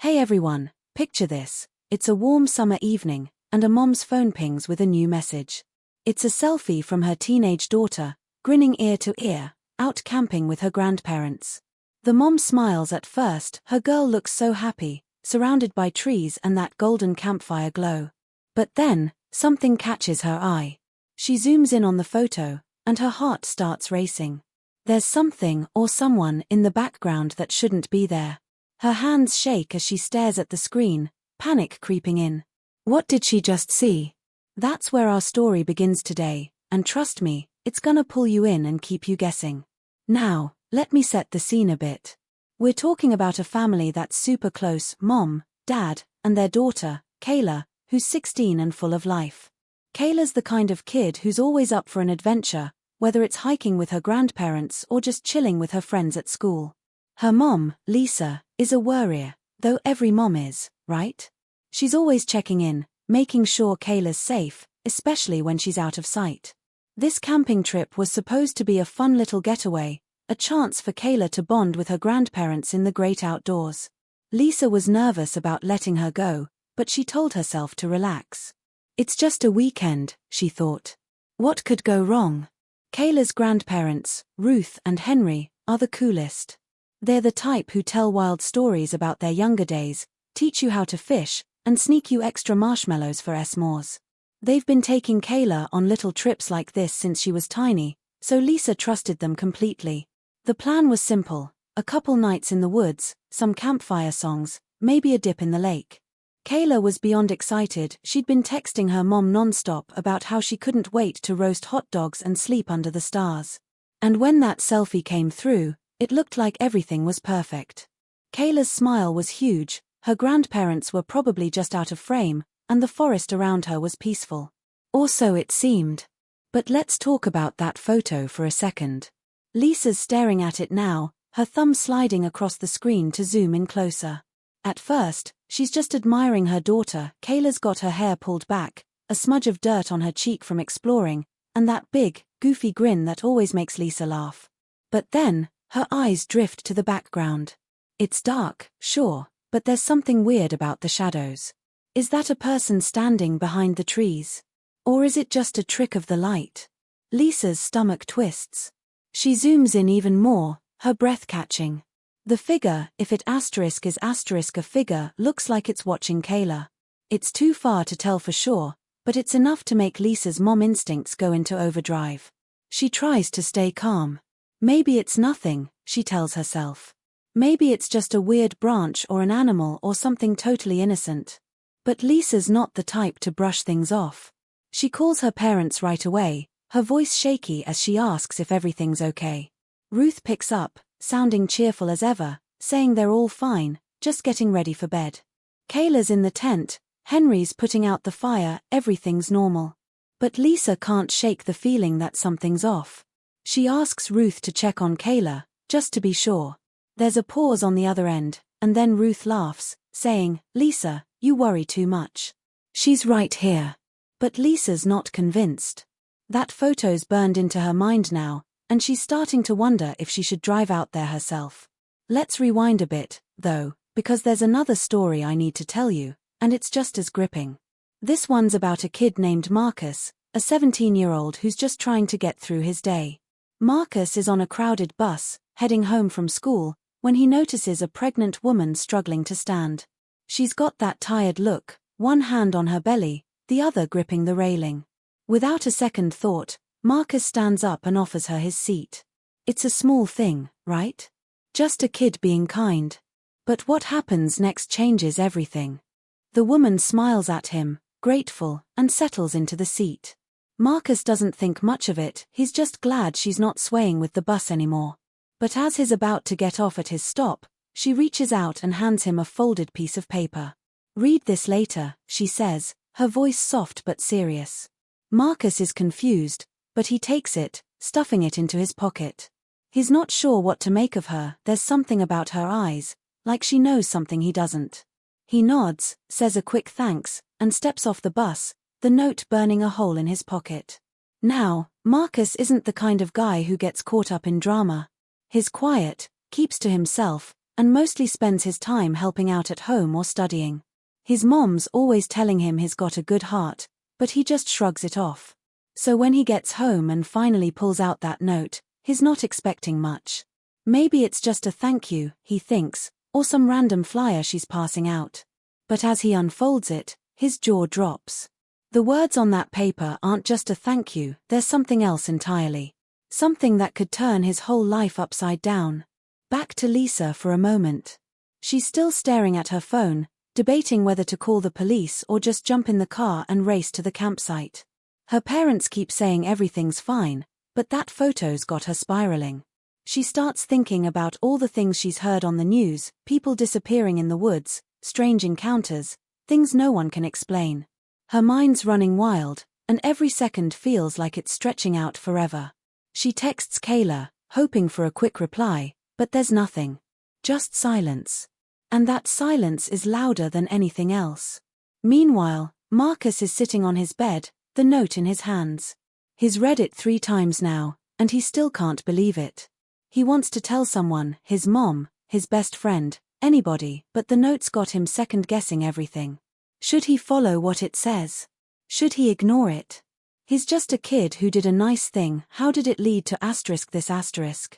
Hey everyone, picture this. It's a warm summer evening, and a mom's phone pings with a new message. It's a selfie from her teenage daughter, grinning ear to ear, out camping with her grandparents. The mom smiles at first, her girl looks so happy, surrounded by trees and that golden campfire glow. But then, something catches her eye. She zooms in on the photo, and her heart starts racing. There's something or someone in the background that shouldn't be there. Her hands shake as she stares at the screen, panic creeping in. What did she just see? That's where our story begins today, and trust me, it's gonna pull you in and keep you guessing. Now, let me set the scene a bit. We're talking about a family that's super close: mom, dad, and their daughter, Kayla, who's 16 and full of life. Kayla's the kind of kid who's always up for an adventure, whether it's hiking with her grandparents or just chilling with her friends at school. Her mom, Lisa, is a worrier, though every mom is, right? She's always checking in, making sure Kayla's safe, especially when she's out of sight. This camping trip was supposed to be a fun little getaway, a chance for Kayla to bond with her grandparents in the great outdoors. Lisa was nervous about letting her go, but she told herself to relax. It's just a weekend, she thought. What could go wrong? Kayla's grandparents, Ruth and Henry, are the coolest. They're the type who tell wild stories about their younger days, teach you how to fish, and sneak you extra marshmallows for s'mores. They've been taking Kayla on little trips like this since she was tiny, so Lisa trusted them completely. The plan was simple: a couple nights in the woods, some campfire songs, maybe a dip in the lake. Kayla was beyond excited. She'd been texting her mom nonstop about how she couldn't wait to roast hot dogs and sleep under the stars. And when that selfie came through, it looked like everything was perfect. Kayla's smile was huge, her grandparents were probably just out of frame, and the forest around her was peaceful. Or so it seemed. But let's talk about that photo for a second. Lisa's staring at it now, her thumb sliding across the screen to zoom in closer. At first, she's just admiring her daughter. Kayla's got her hair pulled back, a smudge of dirt on her cheek from exploring, and that big, goofy grin that always makes Lisa laugh. But then, her eyes drift to the background. It's dark, sure, but there's something weird about the shadows. Is that a person standing behind the trees? Or is it just a trick of the light? Lisa's stomach twists. She zooms in even more, her breath catching. The figure, if it is a figure, looks like it's watching Kayla. It's too far to tell for sure, but it's enough to make Lisa's mom instincts go into overdrive. She tries to stay calm. Maybe it's nothing, she tells herself. Maybe it's just a weird branch or an animal or something totally innocent. But Lisa's not the type to brush things off. She calls her parents right away, her voice shaky as she asks if everything's okay. Ruth picks up, sounding cheerful as ever, saying they're all fine, just getting ready for bed. Kayla's in the tent, Henry's putting out the fire, everything's normal. But Lisa can't shake the feeling that something's off. She asks Ruth to check on Kayla, just to be sure. There's a pause on the other end, and then Ruth laughs, saying, "Lisa, you worry too much. She's right here." But Lisa's not convinced. That photo's burned into her mind now, and she's starting to wonder if she should drive out there herself. Let's rewind a bit, though, because there's another story I need to tell you, and it's just as gripping. This one's about a kid named Marcus, a 17-year-old who's just trying to get through his day. Marcus is on a crowded bus, heading home from school, when he notices a pregnant woman struggling to stand. She's got that tired look, one hand on her belly, the other gripping the railing. Without a second thought, Marcus stands up and offers her his seat. It's a small thing, right? Just a kid being kind. But what happens next changes everything. The woman smiles at him, grateful, and settles into the seat. Marcus doesn't think much of it, he's just glad she's not swaying with the bus anymore. But as he's about to get off at his stop, she reaches out and hands him a folded piece of paper. "Read this later," she says, her voice soft but serious. Marcus is confused, but he takes it, stuffing it into his pocket. He's not sure what to make of her. There's something about her eyes, like she knows something he doesn't. He nods, says a quick thanks, and steps off the bus, the note burning a hole in his pocket. Now, Marcus isn't the kind of guy who gets caught up in drama. He's quiet, keeps to himself, and mostly spends his time helping out at home or studying. His mom's always telling him he's got a good heart, but he just shrugs it off. So when he gets home and finally pulls out that note, he's not expecting much. Maybe it's just a thank you, he thinks, or some random flyer she's passing out. But as he unfolds it, his jaw drops. The words on that paper aren't just a thank you, there's something else entirely. Something that could turn his whole life upside down. Back to Lisa for a moment. She's still staring at her phone, debating whether to call the police or just jump in the car and race to the campsite. Her parents keep saying everything's fine, but that photo's got her spiraling. She starts thinking about all the things she's heard on the news, people disappearing in the woods, strange encounters, things no one can explain. Her mind's running wild, and every second feels like it's stretching out forever. She texts Kayla, hoping for a quick reply, but there's nothing. Just silence. And that silence is louder than anything else. Meanwhile, Marcus is sitting on his bed, the note in his hands. He's read it 3 times now, and he still can't believe it. He wants to tell someone, his mom, his best friend, anybody, but the note's got him second-guessing everything. Should he follow what it says? Should he ignore it? He's just a kid who did a nice thing, how did it lead to this?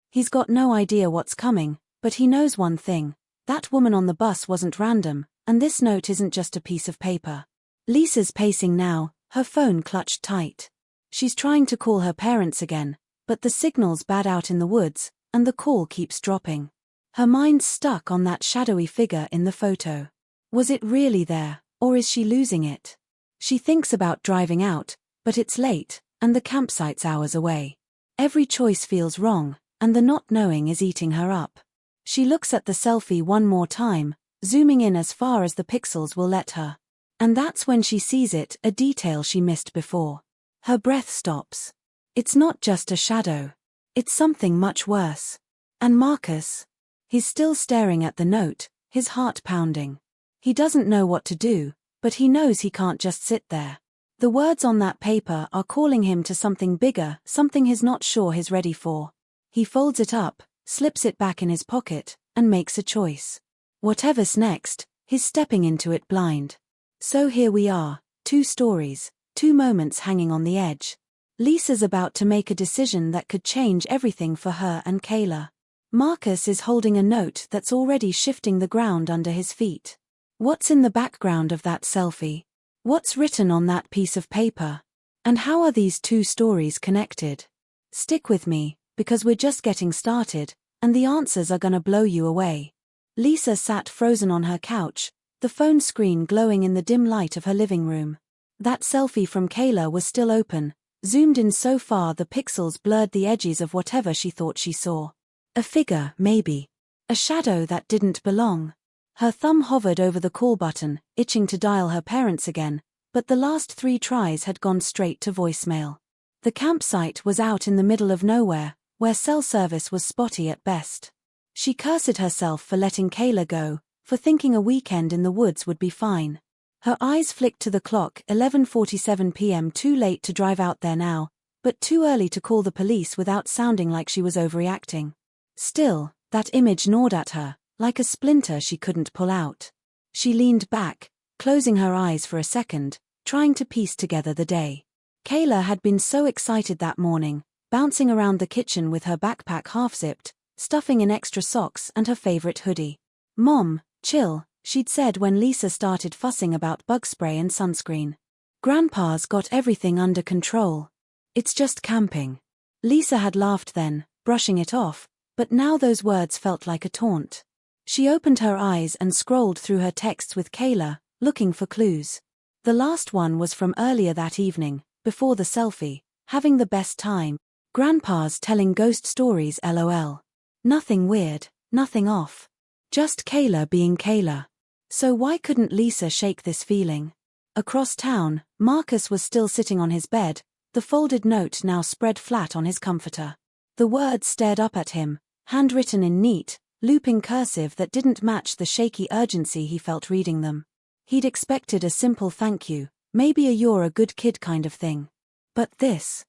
He's got no idea what's coming, but he knows one thing. That woman on the bus wasn't random, and this note isn't just a piece of paper. Lisa's pacing now, her phone clutched tight. She's trying to call her parents again, but the signal's bad out in the woods, and the call keeps dropping. Her mind's stuck on that shadowy figure in the photo. Was it really there, or is she losing it? She thinks about driving out, but it's late, and the campsite's hours away. Every choice feels wrong, and the not knowing is eating her up. She looks at the selfie one more time, zooming in as far as the pixels will let her. And that's when she sees it, a detail she missed before. Her breath stops. It's not just a shadow. It's something much worse. And Marcus? He's still staring at the note, his heart pounding. He doesn't know what to do, but he knows he can't just sit there. The words on that paper are calling him to something bigger, something he's not sure he's ready for. He folds it up, slips it back in his pocket, and makes a choice. Whatever's next, he's stepping into it blind. So here we are, 2 stories, 2 moments hanging on the edge. Lisa's about to make a decision that could change everything for her and Kayla. Marcus is holding a note that's already shifting the ground under his feet. What's in the background of that selfie? What's written on that piece of paper? And how are these 2 stories connected? Stick with me, because we're just getting started, and the answers are gonna blow you away. Lisa sat frozen on her couch, the phone screen glowing in the dim light of her living room. That selfie from Kayla was still open, zoomed in so far the pixels blurred the edges of whatever she thought she saw. A figure, maybe. A shadow that didn't belong. Her thumb hovered over the call button, itching to dial her parents again, but the last 3 tries had gone straight to voicemail. The campsite was out in the middle of nowhere, where cell service was spotty at best. She cursed herself for letting Kayla go, for thinking a weekend in the woods would be fine. Her eyes flicked to the clock, 11:47 p.m. Too late to drive out there now, but too early to call the police without sounding like she was overreacting. Still, that image gnawed at her, like a splinter she couldn't pull out. She leaned back, closing her eyes for a second, trying to piece together the day. Kayla had been so excited that morning, bouncing around the kitchen with her backpack half-zipped, stuffing in extra socks and her favorite hoodie. "Mom, chill," she'd said when Lisa started fussing about bug spray and sunscreen. "Grandpa's got everything under control. It's just camping." Lisa had laughed then, brushing it off, but now those words felt like a taunt. She opened her eyes and scrolled through her texts with Kayla, looking for clues. The last one was from earlier that evening, before the selfie, having the best time. "Grandpa's telling ghost stories LOL. Nothing weird, nothing off. Just Kayla being Kayla." So why couldn't Lisa shake this feeling? Across town, Marcus was still sitting on his bed, the folded note now spread flat on his comforter. The words stared up at him, handwritten in neat, looping cursive that didn't match the shaky urgency he felt reading them. He'd expected a simple thank you, maybe a "you're a good kid" kind of thing. But this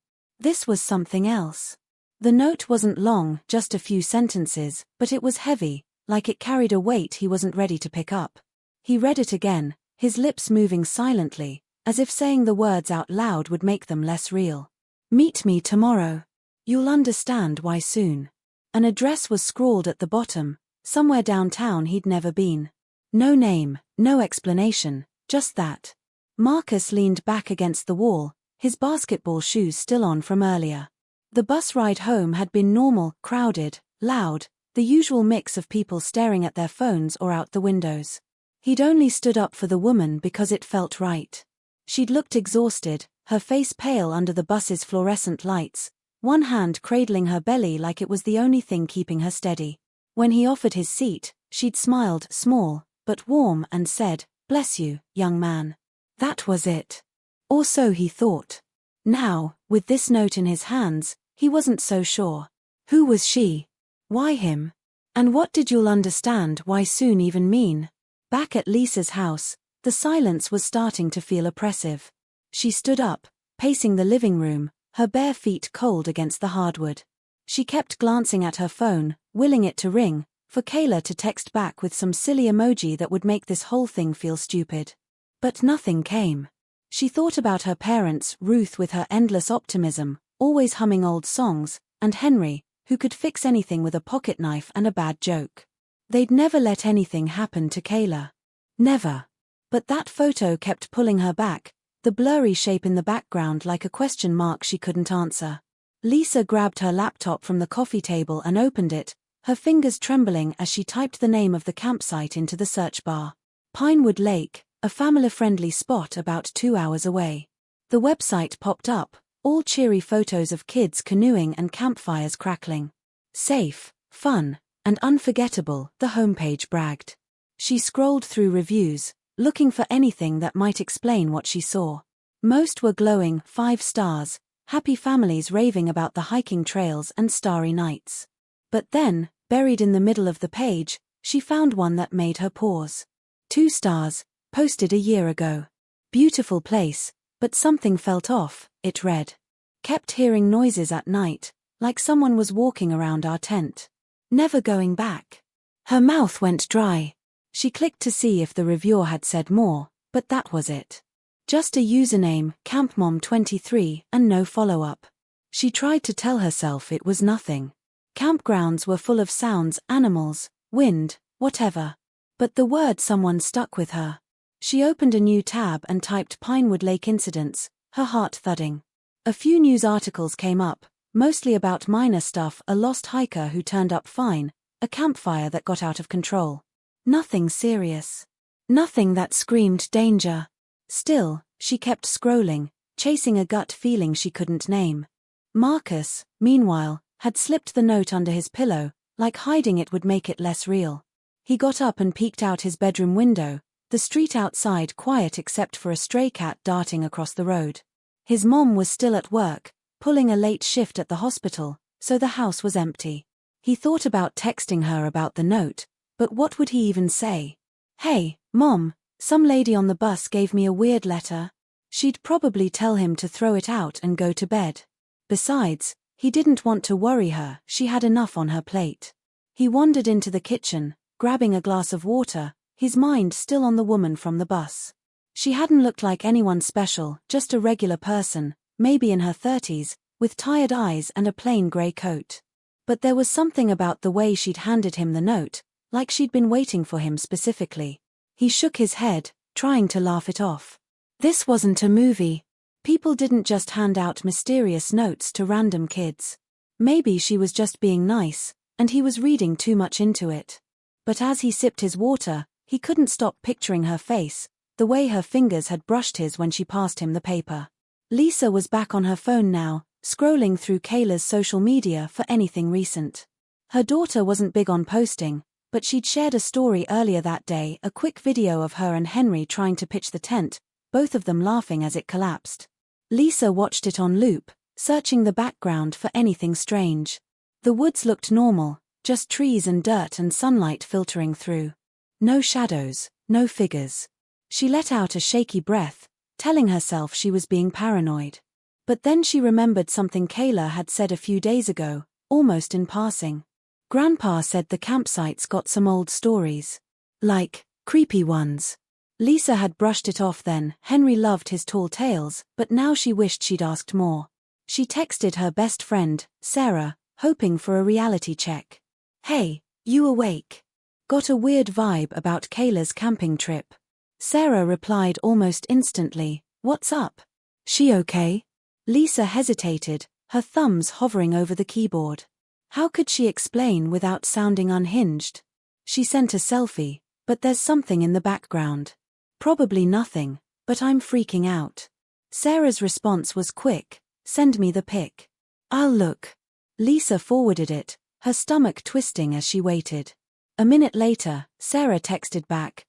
was something else. The note wasn't long, just a few sentences, but it was heavy, like it carried a weight he wasn't ready to pick up. He read it again, his lips moving silently, as if saying the words out loud would make them less real. "Meet me tomorrow. You'll understand why soon." An address was scrawled at the bottom, somewhere downtown he'd never been. No name, no explanation, just that. Marcus leaned back against the wall, his basketball shoes still on from earlier. The bus ride home had been normal, crowded, loud, the usual mix of people staring at their phones or out the windows. He'd only stood up for the woman because it felt right. She'd looked exhausted, her face pale under the bus's fluorescent lights, one hand cradling her belly like it was the only thing keeping her steady. When he offered his seat, she'd smiled, small, but warm, and said, "Bless you, young man." That was it. Or so he thought. Now, with this note in his hands, he wasn't so sure. Who was she? Why him? And what did "you'll understand why soon" even mean? Back at Lisa's house, the silence was starting to feel oppressive. She stood up, pacing the living room, her bare feet cold against the hardwood. She kept glancing at her phone, willing it to ring, for Kayla to text back with some silly emoji that would make this whole thing feel stupid. But nothing came. She thought about her parents, Ruth with her endless optimism, always humming old songs, and Henry, who could fix anything with a pocket knife and a bad joke. They'd never let anything happen to Kayla. Never. But that photo kept pulling her back, the blurry shape in the background like a question mark she couldn't answer. Lisa grabbed her laptop from the coffee table and opened it, her fingers trembling as she typed the name of the campsite into the search bar. Pinewood Lake, a family-friendly spot about 2 hours away. The website popped up, all cheery photos of kids canoeing and campfires crackling. Safe, fun, and unforgettable, the homepage bragged. She scrolled through reviews, looking for anything that might explain what she saw. Most were glowing 5 stars, happy families raving about the hiking trails and starry nights. But then, buried in the middle of the page, she found one that made her pause. 2 stars, posted a year ago. Beautiful place, but something felt off, it read. Kept hearing noises at night, like someone was walking around our tent. Never going back. Her mouth went dry. She clicked to see if the reviewer had said more, but that was it. Just a username, CampMom23, and no follow-up. She tried to tell herself it was nothing. Campgrounds were full of sounds, animals, wind, whatever. But the word "someone" stuck with her. She opened a new tab and typed Pinewood Lake incidents, her heart thudding. A few news articles came up, mostly about minor stuff: a lost hiker who turned up fine, a campfire that got out of control. Nothing serious. Nothing that screamed danger. Still, she kept scrolling, chasing a gut feeling she couldn't name. Marcus, meanwhile, had slipped the note under his pillow, like hiding it would make it less real. He got up and peeked out his bedroom window, the street outside quiet except for a stray cat darting across the road. His mom was still at work, pulling a late shift at the hospital, so the house was empty. He thought about texting her about the note, but what would he even say? "Hey, Mom, some lady on the bus gave me a weird letter." She'd probably tell him to throw it out and go to bed. Besides, he didn't want to worry her, she had enough on her plate. He wandered into the kitchen, grabbing a glass of water, his mind still on the woman from the bus. She hadn't looked like anyone special, just a regular person, maybe in her 30s, with tired eyes and a plain grey coat. But there was something about the way she'd handed him the note, like she'd been waiting for him specifically. He shook his head, trying to laugh it off. This wasn't a movie. People didn't just hand out mysterious notes to random kids. Maybe she was just being nice, and he was reading too much into it. But as he sipped his water, he couldn't stop picturing her face, the way her fingers had brushed his when she passed him the paper. Lisa was back on her phone now, scrolling through Kayla's social media for anything recent. Her daughter wasn't big on posting, but she'd shared a story earlier that day, a quick video of her and Henry trying to pitch the tent, both of them laughing as it collapsed. Lisa watched it on loop, searching the background for anything strange. The woods looked normal, just trees and dirt and sunlight filtering through. No shadows, no figures. She let out a shaky breath, telling herself she was being paranoid. But then she remembered something Kayla had said a few days ago, almost in passing. Grandpa said the campsite's got some old stories. Like, creepy ones. Lisa had brushed it off then. Henry loved his tall tales, but now she wished she'd asked more. She texted her best friend, Sarah, hoping for a reality check. Hey, you awake? Got a weird vibe about Kayla's camping trip. Sarah replied almost instantly, what's up? She okay? Lisa hesitated, her thumbs hovering over the keyboard. How could she explain without sounding unhinged? She sent a selfie, but there's something in the background. Probably nothing, but I'm freaking out. Sarah's response was quick, send me the pic. I'll look. Lisa forwarded it, her stomach twisting as she waited. A minute later, Sarah texted back,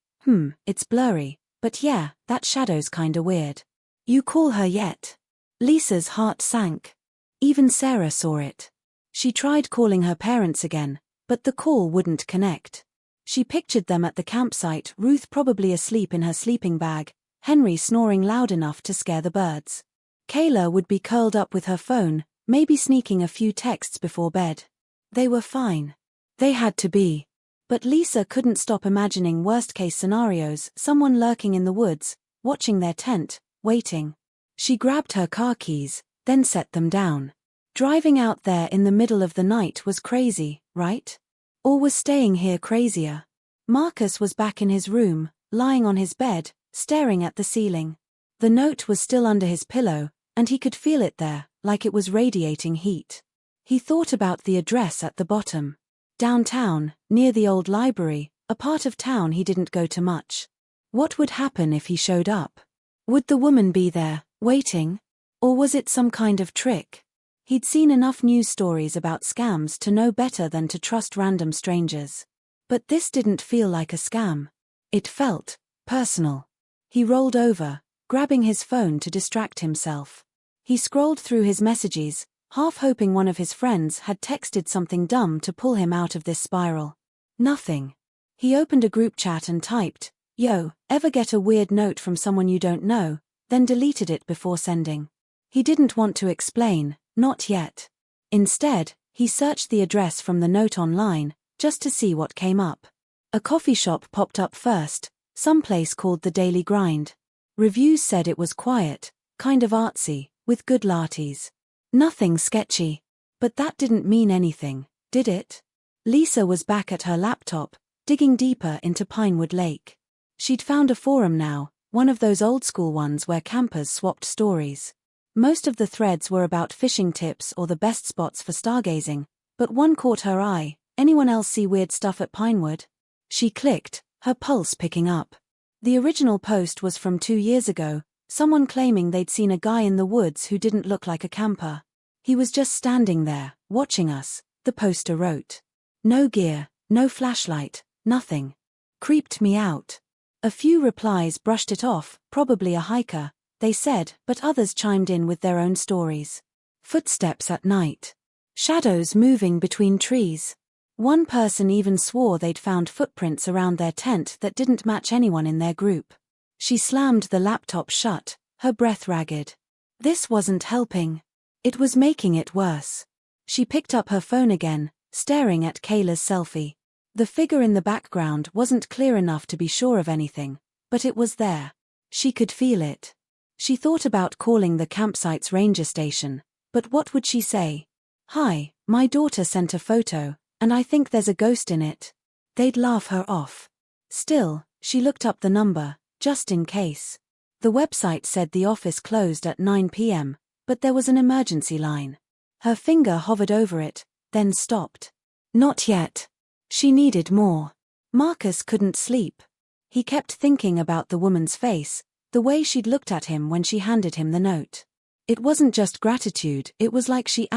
it's blurry, but yeah, that shadow's kinda weird. You call her yet? Lisa's heart sank. Even Sarah saw it. She tried calling her parents again, but the call wouldn't connect. She pictured them at the campsite, Ruth probably asleep in her sleeping bag, Henry snoring loud enough to scare the birds. Kayla would be curled up with her phone, maybe sneaking a few texts before bed. They were fine. They had to be. But Lisa couldn't stop imagining worst-case scenarios, someone lurking in the woods, watching their tent, waiting. She grabbed her car keys, then set them down. Driving out there in the middle of the night was crazy, right? Or was staying here crazier? Marcus was back in his room, lying on his bed, staring at the ceiling. The note was still under his pillow, and he could feel it there, like it was radiating heat. He thought about the address at the bottom. Downtown, near the old library, a part of town he didn't go to much. What would happen if he showed up? Would the woman be there, waiting? Or was it some kind of trick? He'd seen enough news stories about scams to know better than to trust random strangers. But this didn't feel like a scam. It felt personal. He rolled over, grabbing his phone to distract himself. He scrolled through his messages, half hoping one of his friends had texted something dumb to pull him out of this spiral. Nothing. He opened a group chat and typed, "Yo, ever get a weird note from someone you don't know?" then deleted it before sending. He didn't want to explain, not yet. Instead, he searched the address from the note online, just to see what came up. A coffee shop popped up first, someplace called the Daily Grind. Reviews said it was quiet, kind of artsy, with good lattes. Nothing sketchy. But that didn't mean anything, did it? Lisa was back at her laptop, digging deeper into Pinewood Lake. She'd found a forum now, one of those old-school ones where campers swapped stories. Most of the threads were about fishing tips or the best spots for stargazing, but one caught her eye. Anyone else see weird stuff at Pinewood? She clicked, her pulse picking up. The original post was from 2 years ago, someone claiming they'd seen a guy in the woods who didn't look like a camper. He was just standing there, watching us, the poster wrote. No gear, no flashlight, nothing. Creeped me out. A few replies brushed it off, probably a hiker, they said, but others chimed in with their own stories. Footsteps at night. Shadows moving between trees. One person even swore they'd found footprints around their tent that didn't match anyone in their group. She slammed the laptop shut, her breath ragged. This wasn't helping. It was making it worse. She picked up her phone again, staring at Kayla's selfie. The figure in the background wasn't clear enough to be sure of anything, but it was there. She could feel it. She thought about calling the campsite's ranger station, but what would she say? "Hi, my daughter sent a photo, and I think there's a ghost in it." They'd laugh her off. Still, she looked up the number, just in case. The website said the office closed at 9 p.m., but there was an emergency line. Her finger hovered over it, then stopped. Not yet. She needed more. Marcus couldn't sleep. He kept thinking about the woman's face, the way she'd looked at him when she handed him the note. It wasn't just gratitude, it was like she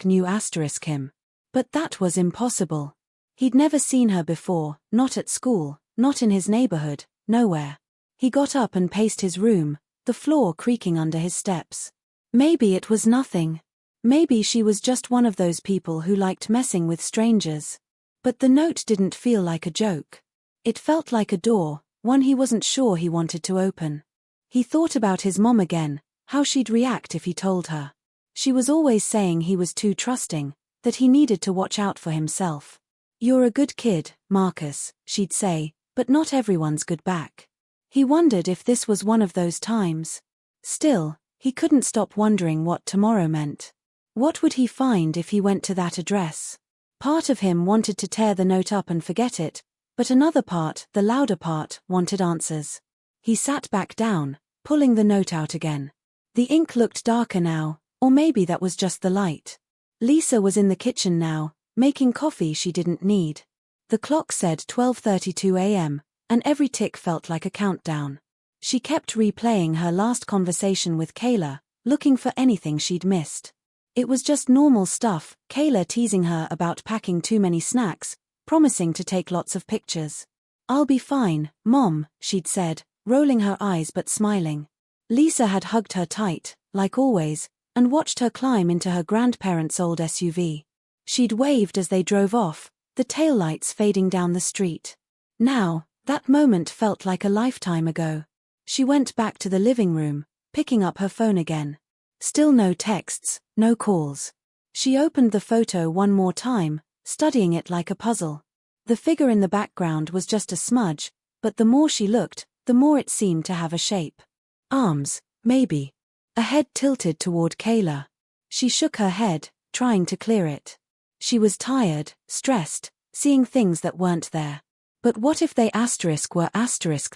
knew him. But that was impossible. He'd never seen her before, not at school, not in his neighborhood, nowhere. He got up and paced his room, the floor creaking under his steps. Maybe it was nothing. Maybe she was just one of those people who liked messing with strangers. But the note didn't feel like a joke. It felt like a door, one he wasn't sure he wanted to open. He thought about his mom again, how she'd react if he told her. She was always saying he was too trusting, that he needed to watch out for himself. "You're a good kid, Marcus," she'd say, "but not everyone's good back." He wondered if this was one of those times. Still, he couldn't stop wondering what tomorrow meant. What would he find if he went to that address? Part of him wanted to tear the note up and forget it, but another part, the louder part, wanted answers. He sat back down, pulling the note out again. The ink looked darker now, or maybe that was just the light. Lisa was in the kitchen now, making coffee she didn't need. The clock said 12:32 a.m., and every tick felt like a countdown. She kept replaying her last conversation with Kayla, looking for anything she'd missed. It was just normal stuff, Kayla teasing her about packing too many snacks, promising to take lots of pictures. "I'll be fine, Mom," she'd said, rolling her eyes but smiling. Lisa had hugged her tight, like always, and watched her climb into her grandparents' old SUV. She'd waved as they drove off, the taillights fading down the street. Now, that moment felt like a lifetime ago. She went back to the living room, picking up her phone again. Still no texts, no calls. She opened the photo one more time, studying it like a puzzle. The figure in the background was just a smudge, but the more she looked, the more it seemed to have a shape. Arms, maybe. A head tilted toward Kayla. She shook her head, trying to clear it. She was tired, stressed, seeing things that weren't there. But what if they were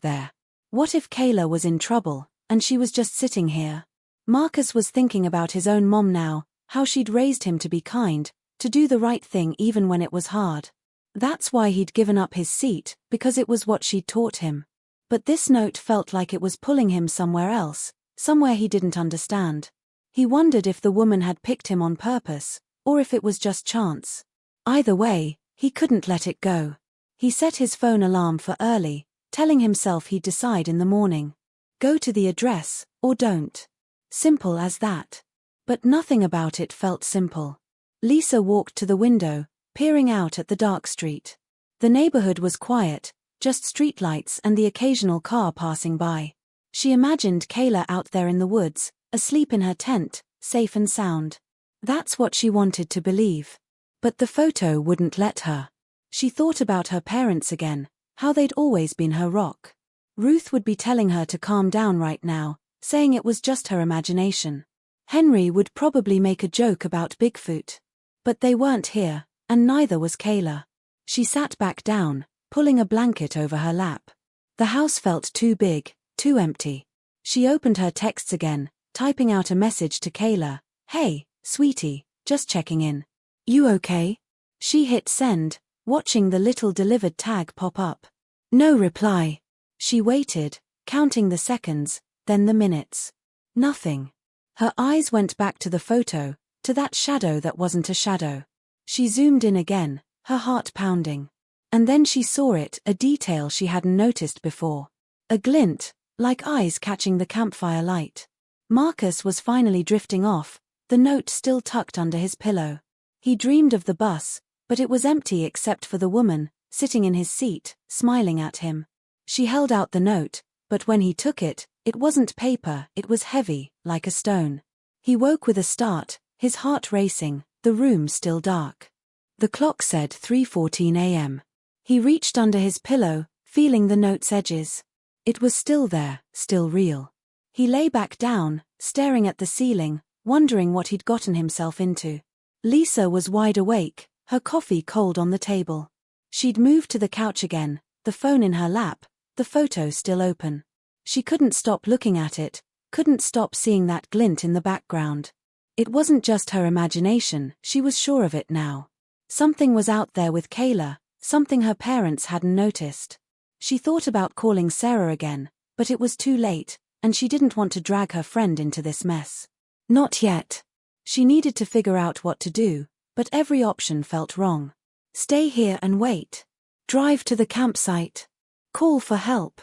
there? What if Kayla was in trouble, and she was just sitting here? Marcus was thinking about his own mom now, how she'd raised him to be kind, to do the right thing even when it was hard. That's why he'd given up his seat, because it was what she'd taught him. But this note felt like it was pulling him somewhere else, somewhere he didn't understand. He wondered if the woman had picked him on purpose, or if it was just chance. Either way, he couldn't let it go. He set his phone alarm for early, telling himself he'd decide in the morning. Go to the address, or don't. Simple as that. But nothing about it felt simple. Lisa walked to the window, peering out at the dark street. The neighborhood was quiet, just streetlights and the occasional car passing by. She imagined Kayla out there in the woods, asleep in her tent, safe and sound. That's what she wanted to believe. But the photo wouldn't let her. She thought about her parents again, how they'd always been her rock. Ruth would be telling her to calm down right now, saying it was just her imagination. Henry would probably make a joke about Bigfoot. But they weren't here, and neither was Kayla. She sat back down, pulling a blanket over her lap. The house felt too big, too empty. She opened her texts again, typing out a message to Kayla. "Hey, sweetie, just checking in. You okay?" She hit send, watching the little delivered tag pop up. No reply. She waited, counting the seconds, then the minutes. Nothing. Her eyes went back to the photo, to that shadow that wasn't a shadow. She zoomed in again, her heart pounding. And then she saw it, a detail she hadn't noticed before. A glint, like eyes catching the campfire light. Marcus was finally drifting off, the note still tucked under his pillow. He dreamed of the bus, but it was empty except for the woman, sitting in his seat, smiling at him. She held out the note, but when he took it, it wasn't paper, it was heavy, like a stone. He woke with a start, his heart racing, the room still dark. The clock said 3:14 a.m. He reached under his pillow, feeling the note's edges. It was still there, still real. He lay back down, staring at the ceiling, wondering what he'd gotten himself into. Lisa was wide awake, her coffee cold on the table. She'd moved to the couch again, the phone in her lap, the photo still open. She couldn't stop looking at it, couldn't stop seeing that glint in the background. It wasn't just her imagination, she was sure of it now. Something was out there with Kayla, something her parents hadn't noticed. She thought about calling Sarah again, but it was too late, and she didn't want to drag her friend into this mess. Not yet. She needed to figure out what to do, but every option felt wrong. Stay here and wait. Drive to the campsite. Call for help.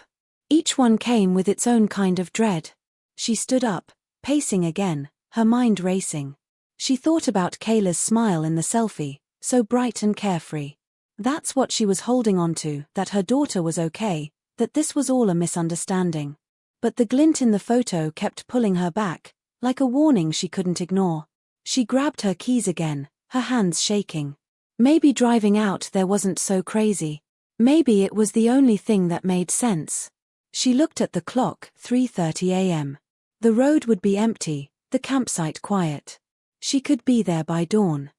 Each one came with its own kind of dread. She stood up, pacing again, her mind racing. She thought about Kayla's smile in the selfie, so bright and carefree. That's what she was holding on to, that her daughter was okay, that this was all a misunderstanding. But the glint in the photo kept pulling her back, like a warning she couldn't ignore. She grabbed her keys again, her hands shaking. Maybe driving out there wasn't so crazy. Maybe it was the only thing that made sense. She looked at the clock, 3:30 a.m. The road would be empty, the campsite quiet. She could be there by dawn.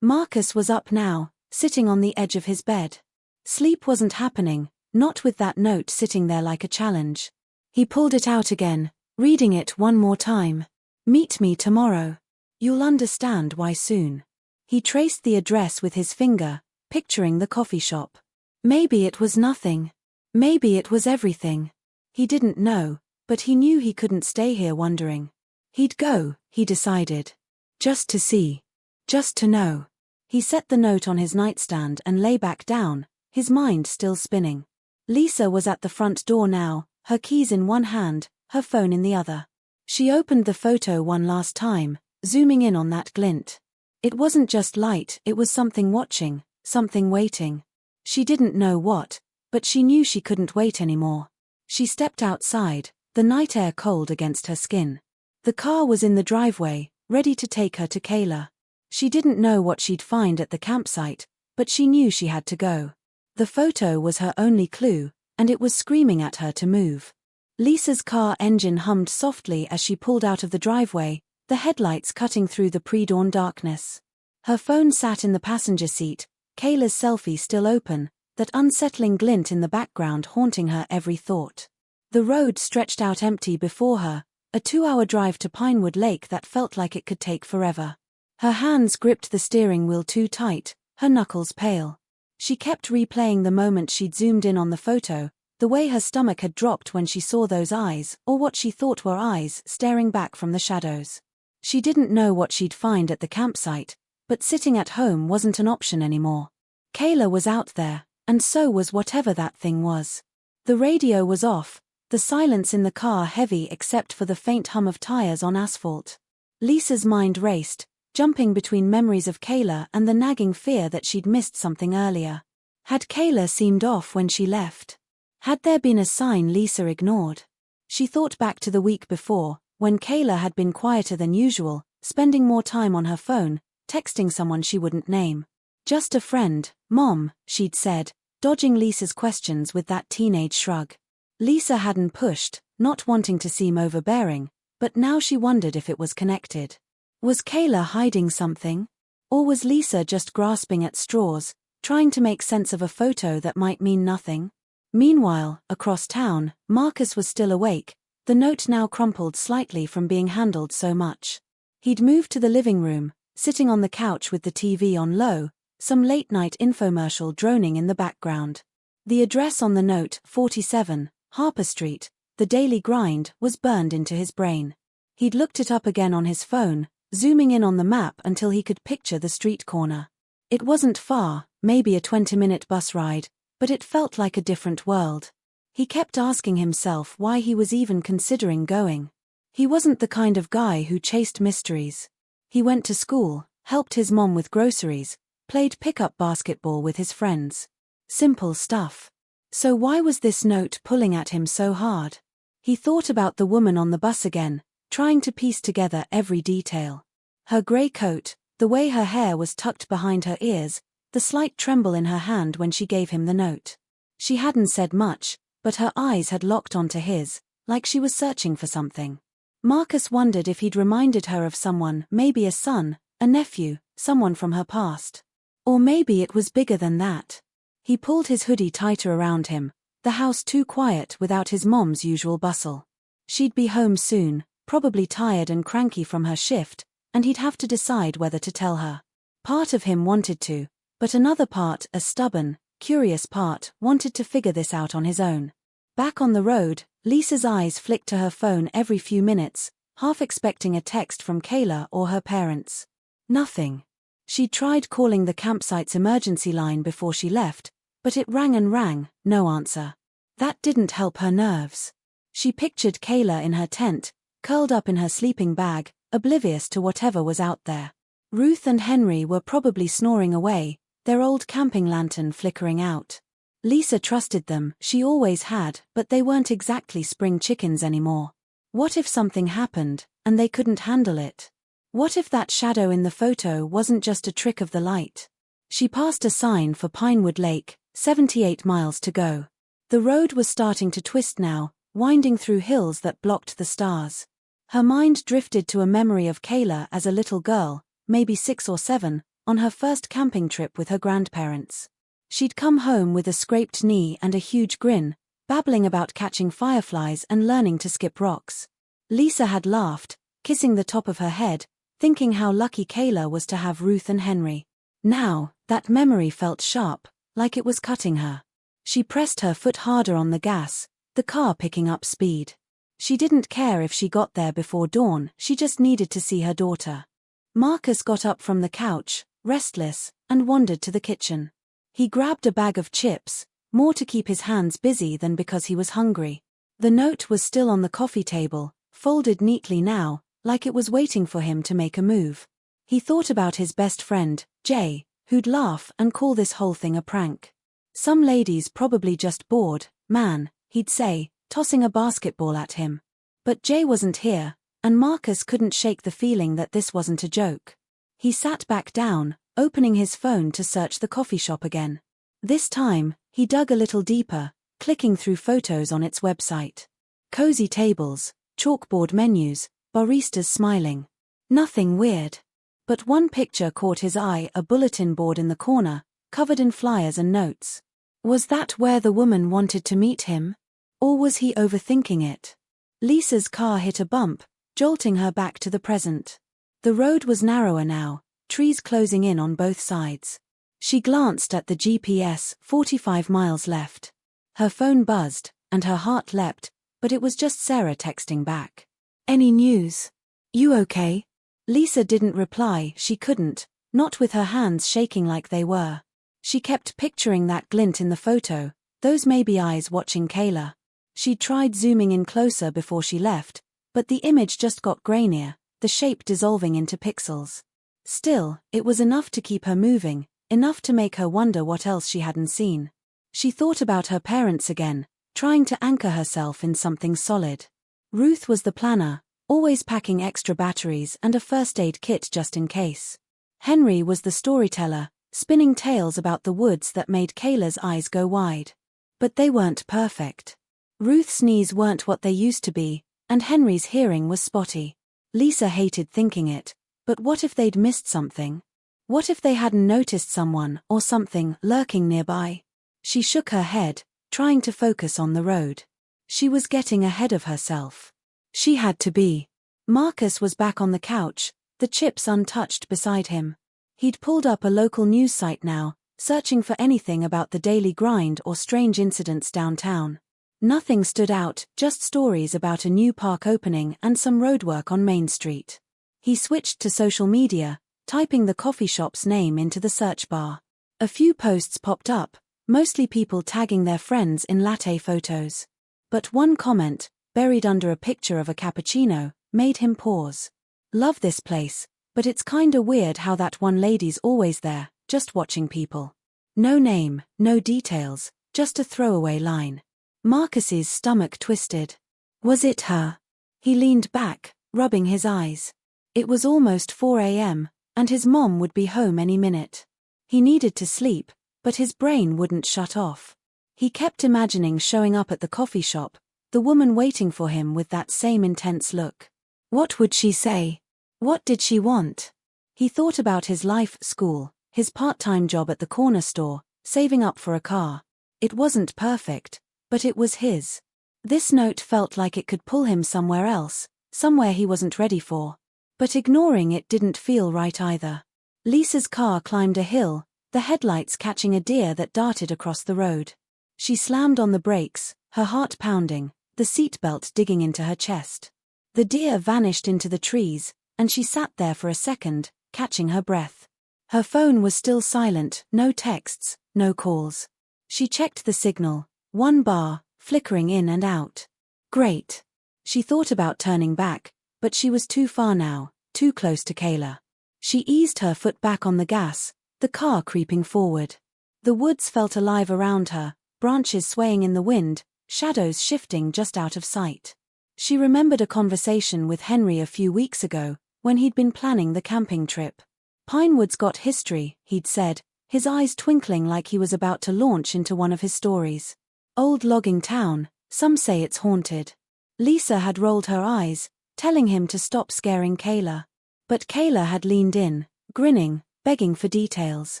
Marcus was up now, sitting on the edge of his bed. Sleep wasn't happening, not with that note sitting there like a challenge. He pulled it out again, reading it one more time. "Meet me tomorrow. You'll understand why soon." He traced the address with his finger, picturing the coffee shop. Maybe it was nothing. Maybe it was everything. He didn't know, but he knew he couldn't stay here wondering. He'd go, he decided. Just to see. Just to know. He set the note on his nightstand and lay back down, his mind still spinning. Lisa was at the front door now, her keys in one hand, her phone in the other. She opened the photo one last time, zooming in on that glint. It wasn't just light, it was something watching, something waiting. She didn't know what, but she knew she couldn't wait anymore. She stepped outside, the night air cold against her skin. The car was in the driveway, ready to take her to Kayla. She didn't know what she'd find at the campsite, but she knew she had to go. The photo was her only clue, and it was screaming at her to move. Lisa's car engine hummed softly as she pulled out of the driveway, the headlights cutting through the pre-dawn darkness. Her phone sat in the passenger seat, Kayla's selfie still open, that unsettling glint in the background haunting her every thought. The road stretched out empty before her, a 2-hour drive to Pinewood Lake that felt like it could take forever. Her hands gripped the steering wheel too tight, her knuckles pale. She kept replaying the moment she'd zoomed in on the photo, the way her stomach had dropped when she saw those eyes, or what she thought were eyes, staring back from the shadows. She didn't know what she'd find at the campsite, but sitting at home wasn't an option anymore. Kayla was out there, and so was whatever that thing was. The radio was off, the silence in the car heavy except for the faint hum of tires on asphalt. Lisa's mind raced, jumping between memories of Kayla and the nagging fear that she'd missed something earlier. Had Kayla seemed off when she left? Had there been a sign Lisa ignored? She thought back to the week before, when Kayla had been quieter than usual, spending more time on her phone, texting someone she wouldn't name. "Just a friend, Mom," she'd said, dodging Lisa's questions with that teenage shrug. Lisa hadn't pushed, not wanting to seem overbearing, but now she wondered if it was connected. Was Kayla hiding something? Or was Lisa just grasping at straws, trying to make sense of a photo that might mean nothing? Meanwhile, across town, Marcus was still awake, the note now crumpled slightly from being handled so much. He'd moved to the living room, sitting on the couch with the TV on low, some late-night infomercial droning in the background. The address on the note, 47, Harper Street, the daily grind, was burned into his brain. He'd looked it up again on his phone, zooming in on the map until he could picture the street corner. It wasn't far, maybe a 20-minute bus ride, but it felt like a different world. He kept asking himself why he was even considering going. He wasn't the kind of guy who chased mysteries. He went to school, helped his mom with groceries, played pickup basketball with his friends. Simple stuff. So why was this note pulling at him so hard? He thought about the woman on the bus again, trying to piece together every detail. Her grey coat, the way her hair was tucked behind her ears, the slight tremble in her hand when she gave him the note. She hadn't said much, but her eyes had locked onto his, like she was searching for something. Marcus wondered if he'd reminded her of someone, maybe a son, a nephew, someone from her past. Or maybe it was bigger than that. He pulled his hoodie tighter around him, the house too quiet without his mom's usual bustle. She'd be home soon, probably tired and cranky from her shift, and he'd have to decide whether to tell her. Part of him wanted to, but another part, a stubborn, curious part, wanted to figure this out on his own. Back on the road, Lisa's eyes flicked to her phone every few minutes, half expecting a text from Kayla or her parents. Nothing. She'd tried calling the campsite's emergency line before she left, but it rang and rang, no answer. That didn't help her nerves. She pictured Kayla in her tent, curled up in her sleeping bag, oblivious to whatever was out there. Ruth and Henry were probably snoring away, their old camping lantern flickering out. Lisa trusted them, she always had, but they weren't exactly spring chickens anymore. What if something happened, and they couldn't handle it? What if that shadow in the photo wasn't just a trick of the light? She passed a sign for Pinewood Lake, 78 miles to go. The road was starting to twist now, winding through hills that blocked the stars. Her mind drifted to a memory of Kayla as a little girl, maybe 6 or 7, on her first camping trip with her grandparents. She'd come home with a scraped knee and a huge grin, babbling about catching fireflies and learning to skip rocks. Lisa had laughed, kissing the top of her head, thinking how lucky Kayla was to have Ruth and Henry. Now, that memory felt sharp, like it was cutting her. She pressed her foot harder on the gas, the car picking up speed. She didn't care if she got there before dawn, she just needed to see her daughter. Marcus got up from the couch, restless, and wandered to the kitchen. He grabbed a bag of chips, more to keep his hands busy than because he was hungry. The note was still on the coffee table, folded neatly now, like it was waiting for him to make a move. He thought about his best friend, Jay, who'd laugh and call this whole thing a prank. Some ladies probably just bored, man, he'd say, tossing a basketball at him. But Jay wasn't here, and Marcus couldn't shake the feeling that this wasn't a joke. He sat back down, opening his phone to search the coffee shop again. This time, he dug a little deeper, clicking through photos on its website. Cozy tables, chalkboard menus, baristas smiling. Nothing weird. But one picture caught his eye, a bulletin board in the corner, covered in flyers and notes. Was that where the woman wanted to meet him? Or was he overthinking it? Lisa's car hit a bump, jolting her back to the present. The road was narrower now, trees closing in on both sides. She glanced at the GPS, 45 miles left. Her phone buzzed, and her heart leapt, but it was just Sarah texting back. Any news? You okay? Lisa didn't reply, she couldn't, not with her hands shaking like they were. She kept picturing that glint in the photo, those maybe eyes watching Kayla. She tried zooming in closer before she left, but the image just got grainier, the shape dissolving into pixels. Still, it was enough to keep her moving, enough to make her wonder what else she hadn't seen. She thought about her parents again, trying to anchor herself in something solid. Ruth was the planner, always packing extra batteries and a first aid kit just in case. Henry was the storyteller, spinning tales about the woods that made Kayla's eyes go wide. But they weren't perfect. Ruth's knees weren't what they used to be, and Henry's hearing was spotty. Lisa hated thinking it, but what if they'd missed something? What if they hadn't noticed someone or something lurking nearby? She shook her head, trying to focus on the road. She was getting ahead of herself. She had to be. Marcus was back on the couch, the chips untouched beside him. He'd pulled up a local news site now, searching for anything about the daily grind or strange incidents downtown. Nothing stood out, just stories about a new park opening and some roadwork on Main Street. He switched to social media, typing the coffee shop's name into the search bar. A few posts popped up, mostly people tagging their friends in latte photos. But one comment, buried under a picture of a cappuccino, made him pause. Love this place, but it's kinda weird how that one lady's always there, just watching people. No name, no details, just a throwaway line. Marcus's stomach twisted. Was it her? He leaned back, rubbing his eyes. It was almost 4 a.m., and his mom would be home any minute. He needed to sleep, but his brain wouldn't shut off. He kept imagining showing up at the coffee shop, the woman waiting for him with that same intense look. What would she say? What did she want? He thought about his life, school, his part-time job at the corner store, saving up for a car. It wasn't perfect, but it was his. This note felt like it could pull him somewhere else, somewhere he wasn't ready for. But ignoring it didn't feel right either. Lisa's car climbed a hill, the headlights catching a deer that darted across the road. She slammed on the brakes, her heart pounding, the seatbelt digging into her chest. The deer vanished into the trees, and she sat there for a second, catching her breath. Her phone was still silent, no texts, no calls. She checked the signal, one bar, flickering in and out. Great. She thought about turning back, but she was too far now, too close to Kayla. She eased her foot back on the gas, the car creeping forward. The woods felt alive around her, branches swaying in the wind, shadows shifting just out of sight. She remembered a conversation with Henry a few weeks ago, when he'd been planning the camping trip. Pinewood's got history, he'd said, his eyes twinkling like he was about to launch into one of his stories. Old logging town, some say it's haunted. Lisa had rolled her eyes, telling him to stop scaring Kayla. But Kayla had leaned in, grinning, begging for details.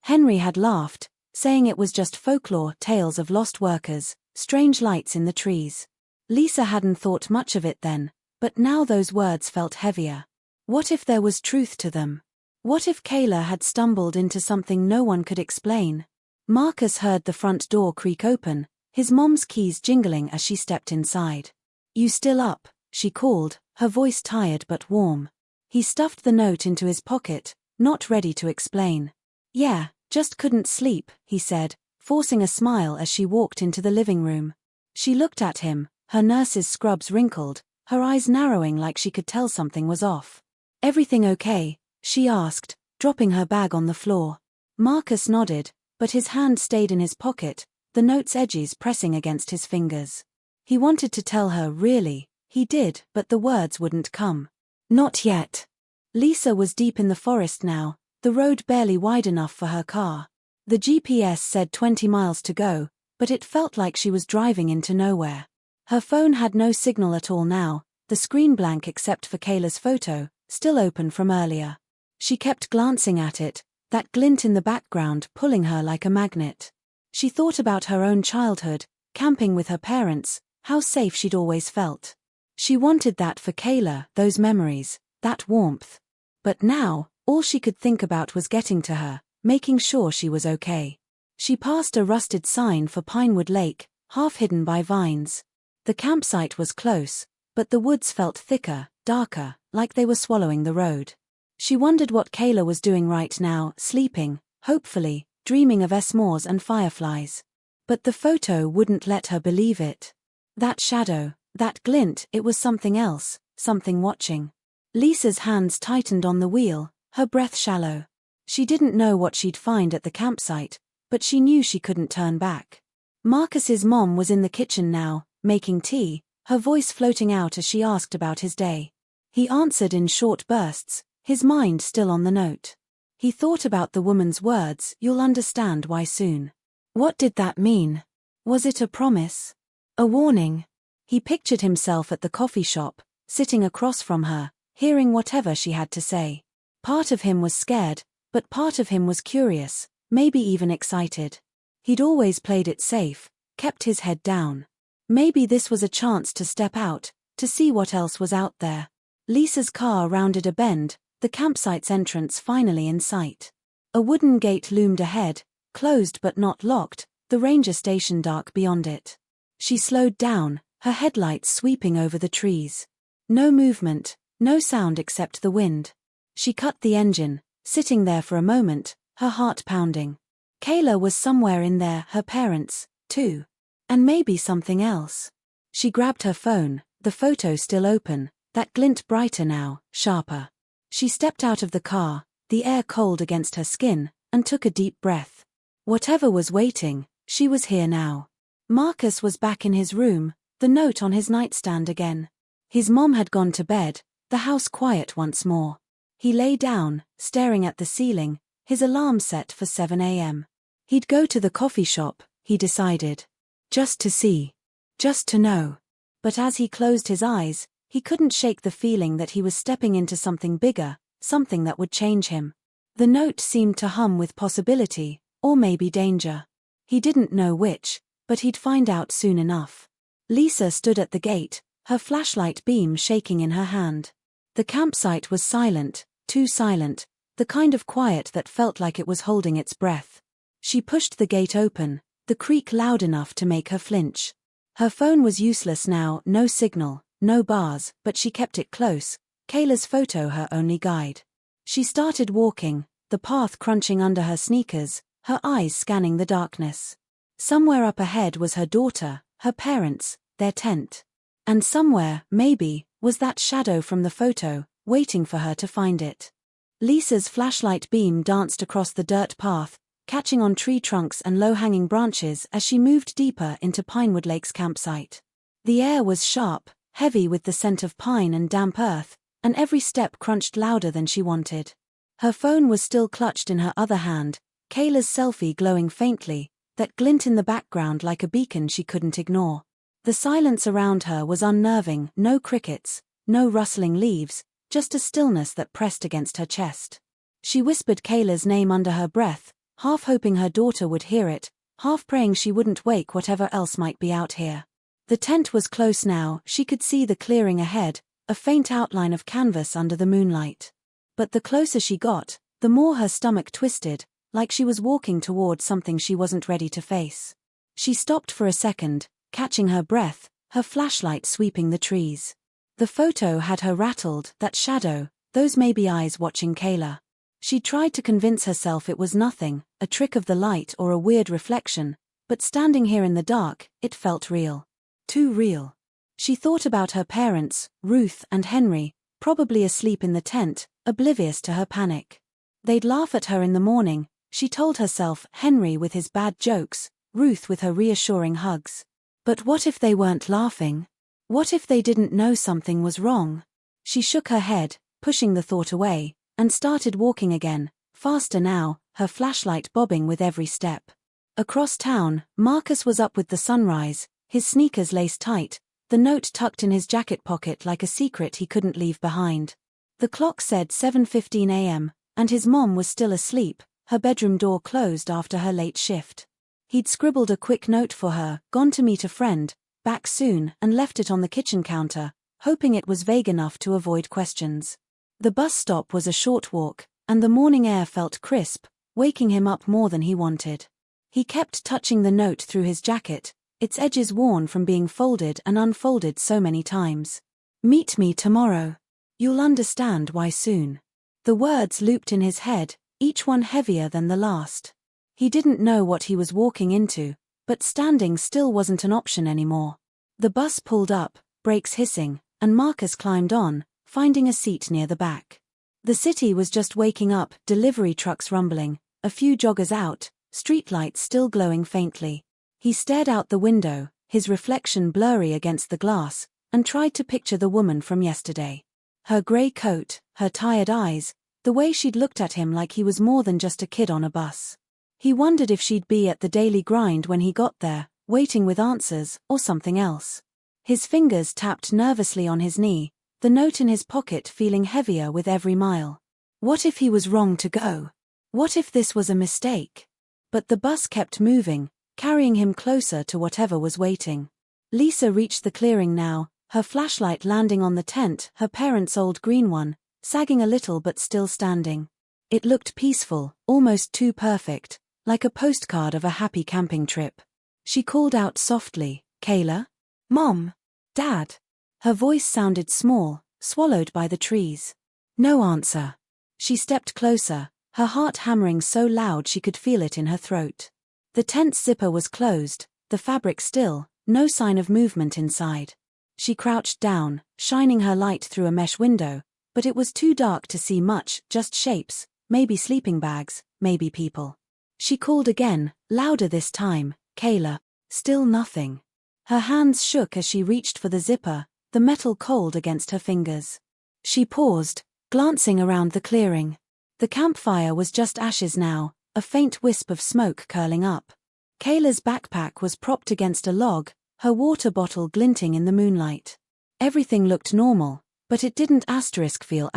Henry had laughed, saying it was just folklore tales of lost workers, strange lights in the trees. Lisa hadn't thought much of it then, but now those words felt heavier. What if there was truth to them? What if Kayla had stumbled into something no one could explain? Marcus heard the front door creak open, his mom's keys jingling as she stepped inside. "You still up?" she called, her voice tired but warm. He stuffed the note into his pocket, not ready to explain. "Yeah, just couldn't sleep," he said, forcing a smile as she walked into the living room. She looked at him, her nurse's scrubs wrinkled, her eyes narrowing like she could tell something was off. "Everything okay?" she asked, dropping her bag on the floor. Marcus nodded, but his hand stayed in his pocket, the note's edges pressing against his fingers. He wanted to tell her, really, he did, but the words wouldn't come. Not yet. Lisa was deep in the forest now, the road barely wide enough for her car. The GPS said 20 miles to go, but it felt like she was driving into nowhere. Her phone had no signal at all now, the screen blank except for Kayla's photo, still open from earlier. She kept glancing at it, that glint in the background pulling her like a magnet. She thought about her own childhood, camping with her parents, how safe she'd always felt. She wanted that for Kayla, those memories, that warmth. But now, all she could think about was getting to her, making sure she was okay. She passed a rusted sign for Pinewood Lake, half hidden by vines. The campsite was close, but the woods felt thicker, darker, like they were swallowing the road. She wondered what Kayla was doing right now, sleeping, hopefully, dreaming of s'mores and fireflies. But the photo wouldn't let her believe it. That shadow, that glint, it was something else, something watching. Lisa's hands tightened on the wheel, her breath shallow. She didn't know what she'd find at the campsite, but she knew she couldn't turn back. Marcus's mom was in the kitchen now, making tea, her voice floating out as she asked about his day. He answered in short bursts, his mind still on the note. He thought about the woman's words, "You'll understand why soon." What did that mean? Was it a promise? A warning? He pictured himself at the coffee shop, sitting across from her, hearing whatever she had to say. Part of him was scared, but part of him was curious, maybe even excited. He'd always played it safe, kept his head down. Maybe this was a chance to step out, to see what else was out there. Lisa's car rounded a bend, the campsite's entrance finally in sight. A wooden gate loomed ahead, closed but not locked, the ranger station dark beyond it. She slowed down, her headlights sweeping over the trees. No movement, no sound except the wind. She cut the engine, sitting there for a moment, her heart pounding. Kayla was somewhere in there, her parents, too. And maybe something else. She grabbed her phone, the photo still open, that glint brighter now, sharper. She stepped out of the car, the air cold against her skin, and took a deep breath. Whatever was waiting, she was here now. Marcus was back in his room, the note on his nightstand again. His mom had gone to bed, the house quiet once more. He lay down, staring at the ceiling, his alarm set for 7 a.m. He'd go to the coffee shop, he decided. Just to see. Just to know. But as he closed his eyes, he couldn't shake the feeling that he was stepping into something bigger, something that would change him. The note seemed to hum with possibility, or maybe danger. He didn't know which, but he'd find out soon enough. Lisa stood at the gate, her flashlight beam shaking in her hand. The campsite was silent, too silent, the kind of quiet that felt like it was holding its breath. She pushed the gate open, the creak loud enough to make her flinch. Her phone was useless now, no signal, no bars, but she kept it close, Kayla's photo her only guide. She started walking, the path crunching under her sneakers, her eyes scanning the darkness. Somewhere up ahead was her daughter, her parents, their tent. And somewhere, maybe, was that shadow from the photo, waiting for her to find it. Lisa's flashlight beam danced across the dirt path, catching on tree trunks and low-hanging branches as she moved deeper into Pinewood Lake's campsite. The air was sharp, heavy with the scent of pine and damp earth, and every step crunched louder than she wanted. Her phone was still clutched in her other hand, Kayla's selfie glowing faintly, that glint in the background like a beacon she couldn't ignore. The silence around her was unnerving, no crickets, no rustling leaves, just a stillness that pressed against her chest. She whispered Kayla's name under her breath, half hoping her daughter would hear it, half praying she wouldn't wake whatever else might be out here. The tent was close now, she could see the clearing ahead, a faint outline of canvas under the moonlight. But the closer she got, the more her stomach twisted, like she was walking toward something she wasn't ready to face. She stopped for a second, catching her breath, her flashlight sweeping the trees. The photo had her rattled, that shadow, those maybe eyes watching Kayla. She tried to convince herself it was nothing, a trick of the light or a weird reflection, but standing here in the dark, it felt real. Too real. She thought about her parents, Ruth and Henry, probably asleep in the tent, oblivious to her panic. They'd laugh at her in the morning, she told herself, Henry with his bad jokes, Ruth with her reassuring hugs. But what if they weren't laughing? What if they didn't know something was wrong? She shook her head, pushing the thought away, and started walking again, faster now, her flashlight bobbing with every step. Across town, Marcus was up with the sunrise, his sneakers laced tight, the note tucked in his jacket pocket like a secret he couldn't leave behind. The clock said 7:15 a.m., and his mom was still asleep, her bedroom door closed after her late shift. He'd scribbled a quick note for her, gone to meet a friend, back soon, and left it on the kitchen counter, hoping it was vague enough to avoid questions. The bus stop was a short walk, and the morning air felt crisp, waking him up more than he wanted. He kept touching the note through his jacket, its edges worn from being folded and unfolded so many times. Meet me tomorrow. You'll understand why soon. The words looped in his head, each one heavier than the last. He didn't know what he was walking into, but standing still wasn't an option anymore. The bus pulled up, brakes hissing, and Marcus climbed on, finding a seat near the back. The city was just waking up, delivery trucks rumbling, a few joggers out, streetlights still glowing faintly. He stared out the window, his reflection blurry against the glass, and tried to picture the woman from yesterday. Her grey coat, her tired eyes, the way she'd looked at him like he was more than just a kid on a bus. He wondered if she'd be at the daily grind when he got there, waiting with answers, or something else. His fingers tapped nervously on his knee, the note in his pocket feeling heavier with every mile. What if he was wrong to go? What if this was a mistake? But the bus kept moving, carrying him closer to whatever was waiting. Lisa reached the clearing now, her flashlight landing on the tent, her parents' old green one, sagging a little but still standing. It looked peaceful, almost too perfect, like a postcard of a happy camping trip. She called out softly, Kayla? Mom? Dad? Her voice sounded small, swallowed by the trees. No answer. She stepped closer, her heart hammering so loud she could feel it in her throat. The tent's zipper was closed, the fabric still, no sign of movement inside. She crouched down, shining her light through a mesh window, but it was too dark to see much, just shapes, maybe sleeping bags, maybe people. She called again, louder this time, Kayla. Still nothing. Her hands shook as she reached for the zipper, the metal cold against her fingers. She paused, glancing around the clearing. The campfire was just ashes now, a faint wisp of smoke curling up. Kayla's backpack was propped against a log, her water bottle glinting in the moonlight. Everything looked normal, but it didn't feel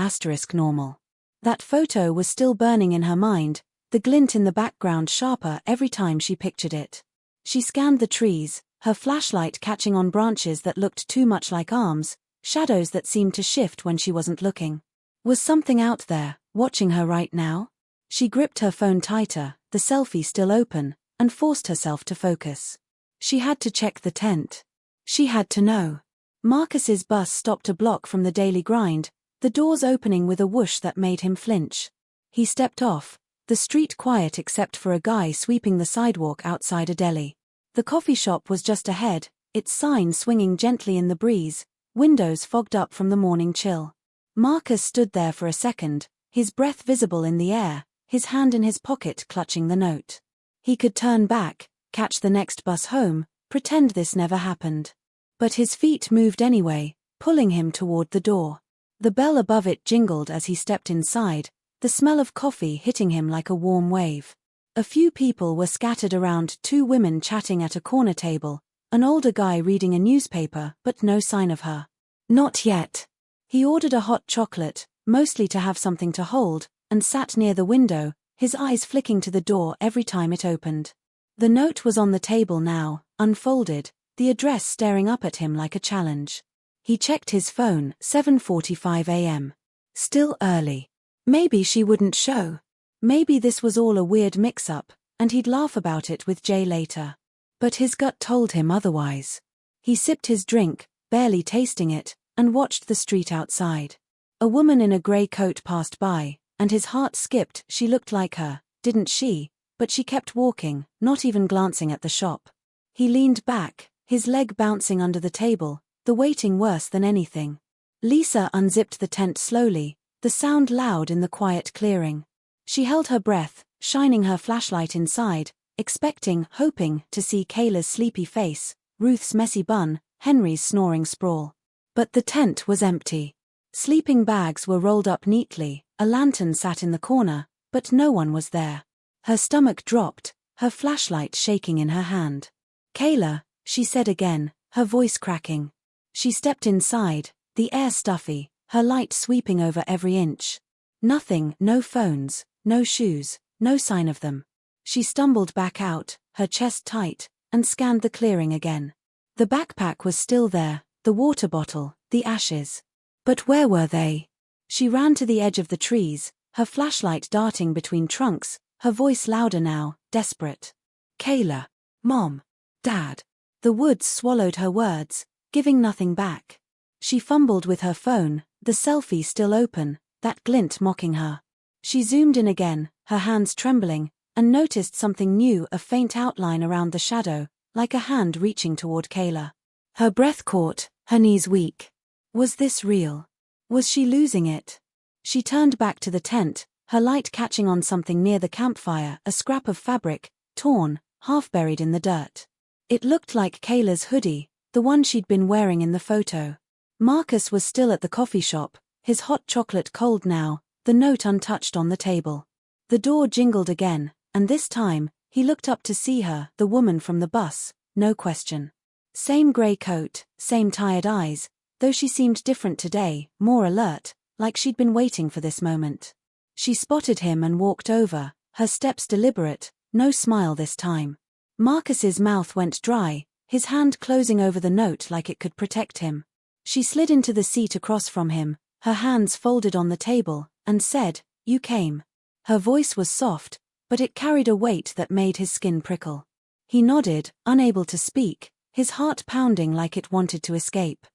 normal. That photo was still burning in her mind, the glint in the background sharper every time she pictured it. She scanned the trees, her flashlight catching on branches that looked too much like arms, shadows that seemed to shift when she wasn't looking. Was something out there, watching her right now? She gripped her phone tighter, the selfie still open, and forced herself to focus. She had to check the tent. She had to know. Marcus's bus stopped a block from the daily grind, the doors opening with a whoosh that made him flinch. He stepped off, the street quiet except for a guy sweeping the sidewalk outside a deli. The coffee shop was just ahead, its sign swinging gently in the breeze, windows fogged up from the morning chill. Marcus stood there for a second, his breath visible in the air, his hand in his pocket clutching the note. He could turn back, catch the next bus home, pretend this never happened. But his feet moved anyway, pulling him toward the door. The bell above it jingled as he stepped inside, the smell of coffee hitting him like a warm wave. A few people were scattered around, two women chatting at a corner table, an older guy reading a newspaper, but no sign of her. Not yet. He ordered a hot chocolate, mostly to have something to hold, and sat near the window, his eyes flicking to the door every time it opened. The note was on the table now, unfolded, the address staring up at him like a challenge. He checked his phone, 7:45 a.m. Still early. Maybe she wouldn't show. Maybe this was all a weird mix-up, and he'd laugh about it with Jay later. But his gut told him otherwise. He sipped his drink, barely tasting it, and watched the street outside. A woman in a grey coat passed by, and his heart skipped. She looked like her, didn't she? But she kept walking, not even glancing at the shop. He leaned back, his leg bouncing under the table, the waiting worse than anything. Lisa unzipped the tent slowly, the sound loud in the quiet clearing. She held her breath, shining her flashlight inside, expecting, hoping, to see Kayla's sleepy face, Ruth's messy bun, Henry's snoring sprawl. But the tent was empty. Sleeping bags were rolled up neatly, a lantern sat in the corner, but no one was there. Her stomach dropped, her flashlight shaking in her hand. "Kayla," she said again, her voice cracking. She stepped inside, the air stuffy, her light sweeping over every inch. Nothing, no phones, no shoes, no sign of them. She stumbled back out, her chest tight, and scanned the clearing again. The backpack was still there, the water bottle, the ashes. But where were they? She ran to the edge of the trees, her flashlight darting between trunks, her voice louder now, desperate. "Kayla. Mom. Dad." The woods swallowed her words, giving nothing back. She fumbled with her phone, the selfie still open, that glint mocking her. She zoomed in again, her hands trembling, and noticed something new, a faint outline around the shadow, like a hand reaching toward Kayla. Her breath caught, her knees weak. Was this real? Was she losing it? She turned back to the tent, her light catching on something near the campfire, a scrap of fabric, torn, half buried in the dirt. It looked like Kayla's hoodie, the one she'd been wearing in the photo. Marcus was still at the coffee shop, his hot chocolate cold now, the note untouched on the table. The door jingled again, and this time, he looked up to see her, the woman from the bus, no question. Same grey coat, same tired eyes, though she seemed different today, more alert, like she'd been waiting for this moment. She spotted him and walked over, her steps deliberate, no smile this time. Marcus's mouth went dry, his hand closing over the note like it could protect him. She slid into the seat across from him, her hands folded on the table, and said, "You came." Her voice was soft, but it carried a weight that made his skin prickle. He nodded, unable to speak, his heart pounding like it wanted to escape.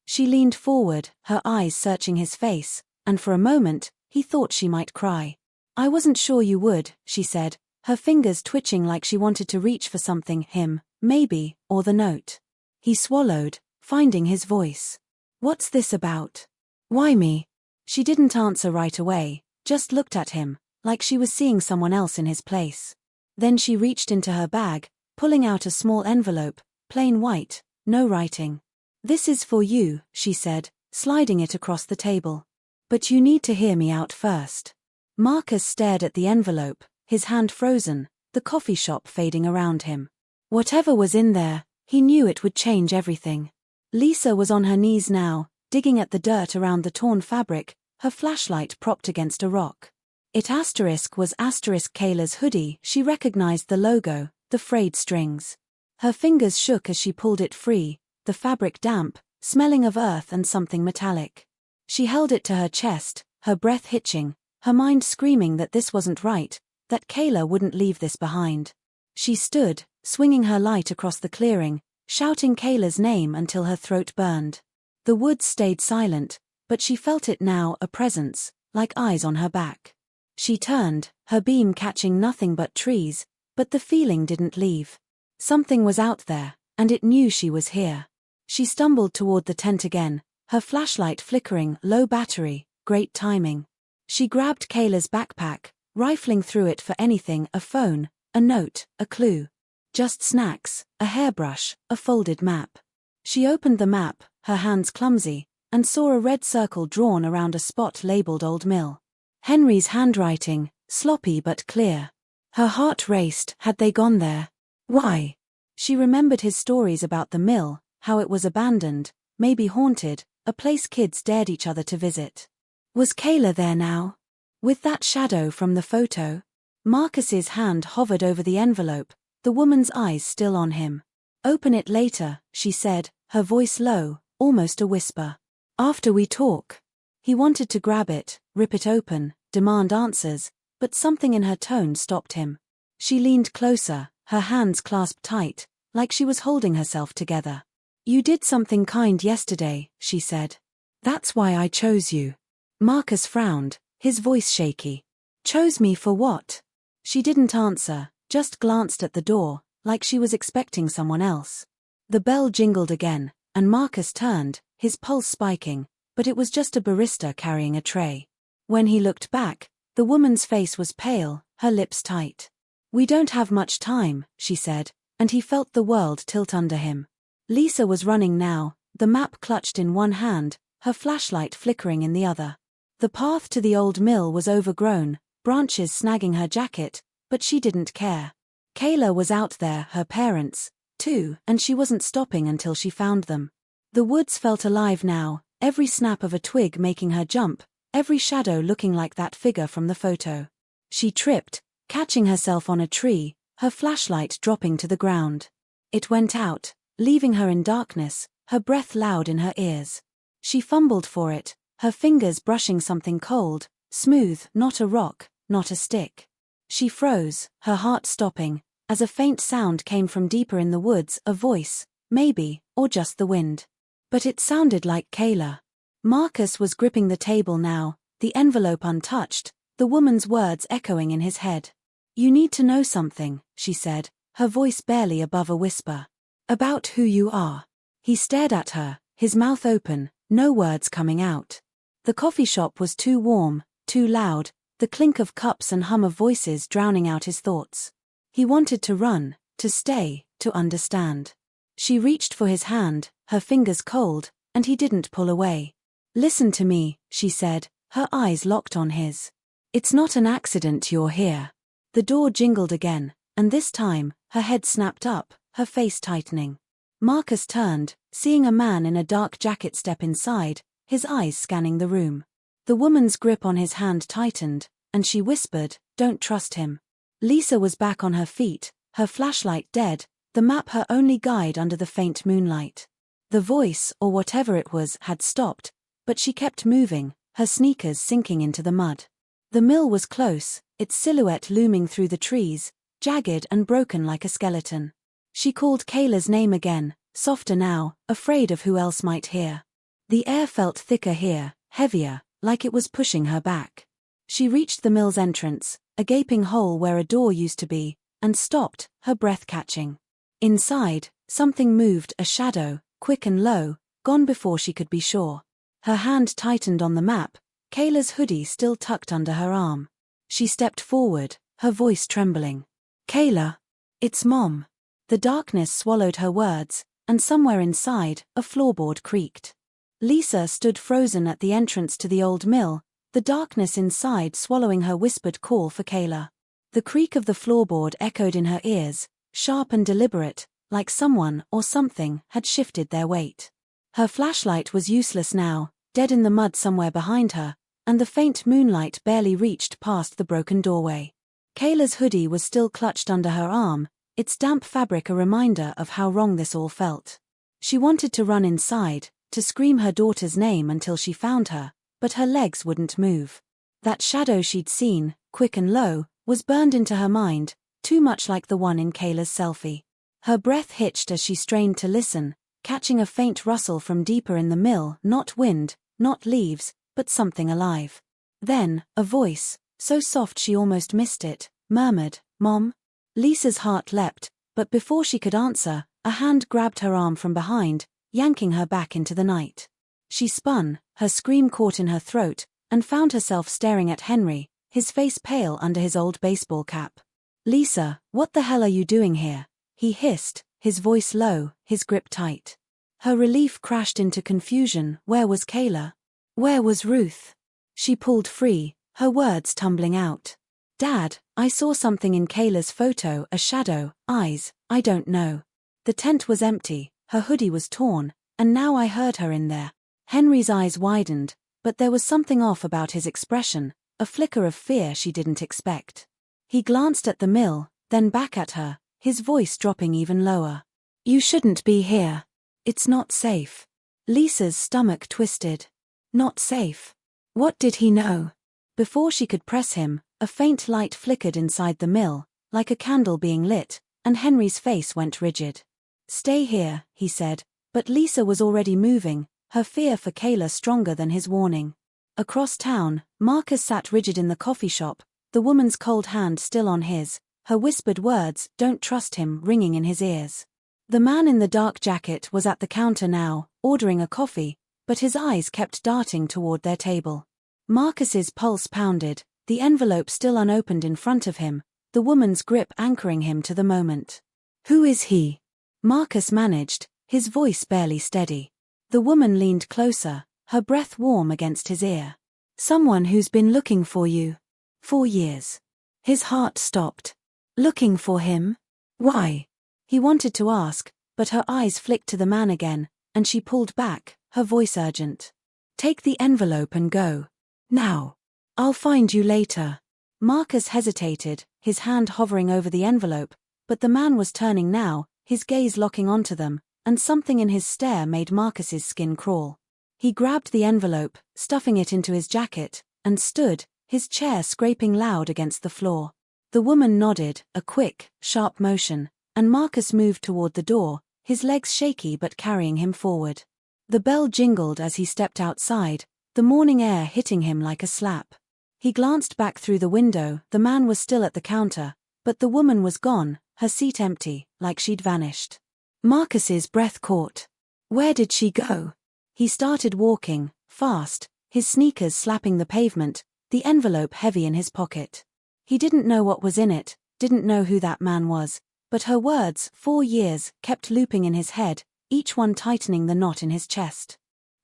She leaned forward, her eyes searching his face, and for a moment, he thought she might cry. "I wasn't sure you would," she said, her fingers twitching like she wanted to reach for something, him, maybe, or the note. He swallowed, finding his voice. "What's this about? Why me?" She didn't answer right away, just looked at him, like she was seeing someone else in his place. Then she reached into her bag, pulling out a small envelope, plain white, no writing. "This is for you," she said, sliding it across the table. "But you need to hear me out first." Marcus stared at the envelope, his hand frozen, the coffee shop fading around him. Whatever was in there, he knew it would change everything. Lisa was on her knees now, digging at the dirt around the torn fabric, her flashlight propped against a rock. It was Kayla's hoodie. She recognized the logo, the frayed strings. Her fingers shook as she pulled it free, the fabric damp, smelling of earth and something metallic. She held it to her chest, her breath hitching, her mind screaming that this wasn't right, that Kayla wouldn't leave this behind. She stood, swinging her light across the clearing, shouting Kayla's name until her throat burned. The woods stayed silent, but she felt it now, a presence, like eyes on her back. She turned, her beam catching nothing but trees, but the feeling didn't leave. Something was out there, and it knew she was here. She stumbled toward the tent again, her flashlight flickering, low battery, great timing. She grabbed Kayla's backpack, rifling through it for anything, a phone, a note, a clue. Just snacks, a hairbrush, a folded map. She opened the map, her hands clumsy, and saw a red circle drawn around a spot labeled Old Mill. Henry's handwriting, sloppy but clear. Her heart raced. Had they gone there? Why? She remembered his stories about the mill, how it was abandoned, maybe haunted, a place kids dared each other to visit. Was Kayla there now? With that shadow from the photo? Marcus's hand hovered over the envelope, the woman's eyes still on him. Open it later, she said, her voice low, almost a whisper. After we talk. He wanted to grab it, rip it open, demand answers, but something in her tone stopped him. She leaned closer, her hands clasped tight, like she was holding herself together. You did something kind yesterday, she said. That's why I chose you. Marcus frowned, his voice shaky. Chose me for what? She didn't answer, just glanced at the door, like she was expecting someone else. The bell jingled again, and Marcus turned, his pulse spiking, but it was just a barista carrying a tray. When he looked back, the woman's face was pale, her lips tight. We don't have much time, she said, and he felt the world tilt under him. Lisa was running now, the map clutched in one hand, her flashlight flickering in the other. The path to the old mill was overgrown, branches snagging her jacket, but she didn't care. Kayla was out there, her parents, too, and she wasn't stopping until she found them. The woods felt alive now, every snap of a twig making her jump, every shadow looking like that figure from the photo. She tripped, catching herself on a tree, her flashlight dropping to the ground. It went out, leaving her in darkness, her breath loud in her ears. She fumbled for it, her fingers brushing something cold, smooth, not a rock, not a stick. She froze, her heart stopping, as a faint sound came from deeper in the woods, a voice, maybe, or just the wind. But it sounded like Kayla. Marcus was gripping the table now, the envelope untouched, the woman's words echoing in his head. You need to know something, she said, her voice barely above a whisper. About who you are. He stared at her, his mouth open, no words coming out. The coffee shop was too warm, too loud, the clink of cups and hum of voices drowning out his thoughts. He wanted to run, to stay, to understand. She reached for his hand, her fingers cold, and he didn't pull away. Listen to me, she said, her eyes locked on his. It's not an accident you're here. The door jingled again, and this time, her head snapped up, her face tightening. Marcus turned, seeing a man in a dark jacket step inside, his eyes scanning the room. The woman's grip on his hand tightened, and she whispered, "Don't trust him." Lisa was back on her feet, her flashlight dead, the map her only guide under the faint moonlight. The voice, or whatever it was, had stopped, but she kept moving, her sneakers sinking into the mud. The mill was close, its silhouette looming through the trees, jagged and broken like a skeleton. She called Kayla's name again, softer now, afraid of who else might hear. The air felt thicker here, heavier, like it was pushing her back. She reached the mill's entrance, a gaping hole where a door used to be, and stopped, her breath catching. Inside, something moved, a shadow, quick and low, gone before she could be sure. Her hand tightened on the map, Kayla's hoodie still tucked under her arm. She stepped forward, her voice trembling. Kayla. It's Mom. The darkness swallowed her words, and somewhere inside, a floorboard creaked. Lisa stood frozen at the entrance to the old mill, the darkness inside swallowing her whispered call for Kayla. The creak of the floorboard echoed in her ears, sharp and deliberate, like someone or something had shifted their weight. Her flashlight was useless now, dead in the mud somewhere behind her, and the faint moonlight barely reached past the broken doorway. Kayla's hoodie was still clutched under her arm, its damp fabric a reminder of how wrong this all felt. She wanted to run inside, to scream her daughter's name until she found her, but her legs wouldn't move. That shadow she'd seen, quick and low, was burned into her mind, too much like the one in Kayla's selfie. Her breath hitched as she strained to listen, catching a faint rustle from deeper in the mill, not wind, not leaves, but something alive. Then, a voice, so soft she almost missed it, murmured, "Mom?" Lisa's heart leapt, but before she could answer, a hand grabbed her arm from behind, yanking her back into the night. She spun, her scream caught in her throat, and found herself staring at Henry, his face pale under his old baseball cap. "Lisa, what the hell are you doing here?" he hissed, his voice low, his grip tight. Her relief crashed into confusion. Where was Kayla? Where was Ruth? She pulled free, her words tumbling out. "Dad, I saw something in Kayla's photo, a shadow, eyes, I don't know. The tent was empty, her hoodie was torn, and now I heard her in there. Henry's eyes widened, but there was something off about his expression, a flicker of fear she didn't expect. He glanced at the mill, then back at her, his voice dropping even lower. You shouldn't be here. It's not safe. Lisa's stomach twisted. Not safe. What did he know? Before she could press him, a faint light flickered inside the mill, like a candle being lit, and Henry's face went rigid. Stay here, he said, but Lisa was already moving, her fear for Kayla stronger than his warning. Across town, Marcus sat rigid in the coffee shop, the woman's cold hand still on his, her whispered words, "Don't trust him," ringing in his ears. The man in the dark jacket was at the counter now, ordering a coffee, but his eyes kept darting toward their table. Marcus's pulse pounded, the envelope still unopened in front of him, the woman's grip anchoring him to the moment. Who is he? Marcus managed, his voice barely steady. The woman leaned closer, her breath warm against his ear. Someone who's been looking for you. 4 years. His heart stopped. Looking for him? Why? He wanted to ask, but her eyes flicked to the man again, and she pulled back, her voice urgent. Take the envelope and go. Now. I'll find you later. Marcus hesitated, his hand hovering over the envelope, but the man was turning now, his gaze locking onto them, and something in his stare made Marcus's skin crawl. He grabbed the envelope, stuffing it into his jacket, and stood, his chair scraping loud against the floor. The woman nodded, a quick, sharp motion, and Marcus moved toward the door, his legs shaky but carrying him forward. The bell jingled as he stepped outside, the morning air hitting him like a slap. He glanced back through the window, the man was still at the counter, but the woman was gone, her seat empty, like she'd vanished. Marcus's breath caught. Where did she go? He started walking, fast, his sneakers slapping the pavement, the envelope heavy in his pocket. He didn't know what was in it, didn't know who that man was, but her words, 4 years, kept looping in his head, each one tightening the knot in his chest.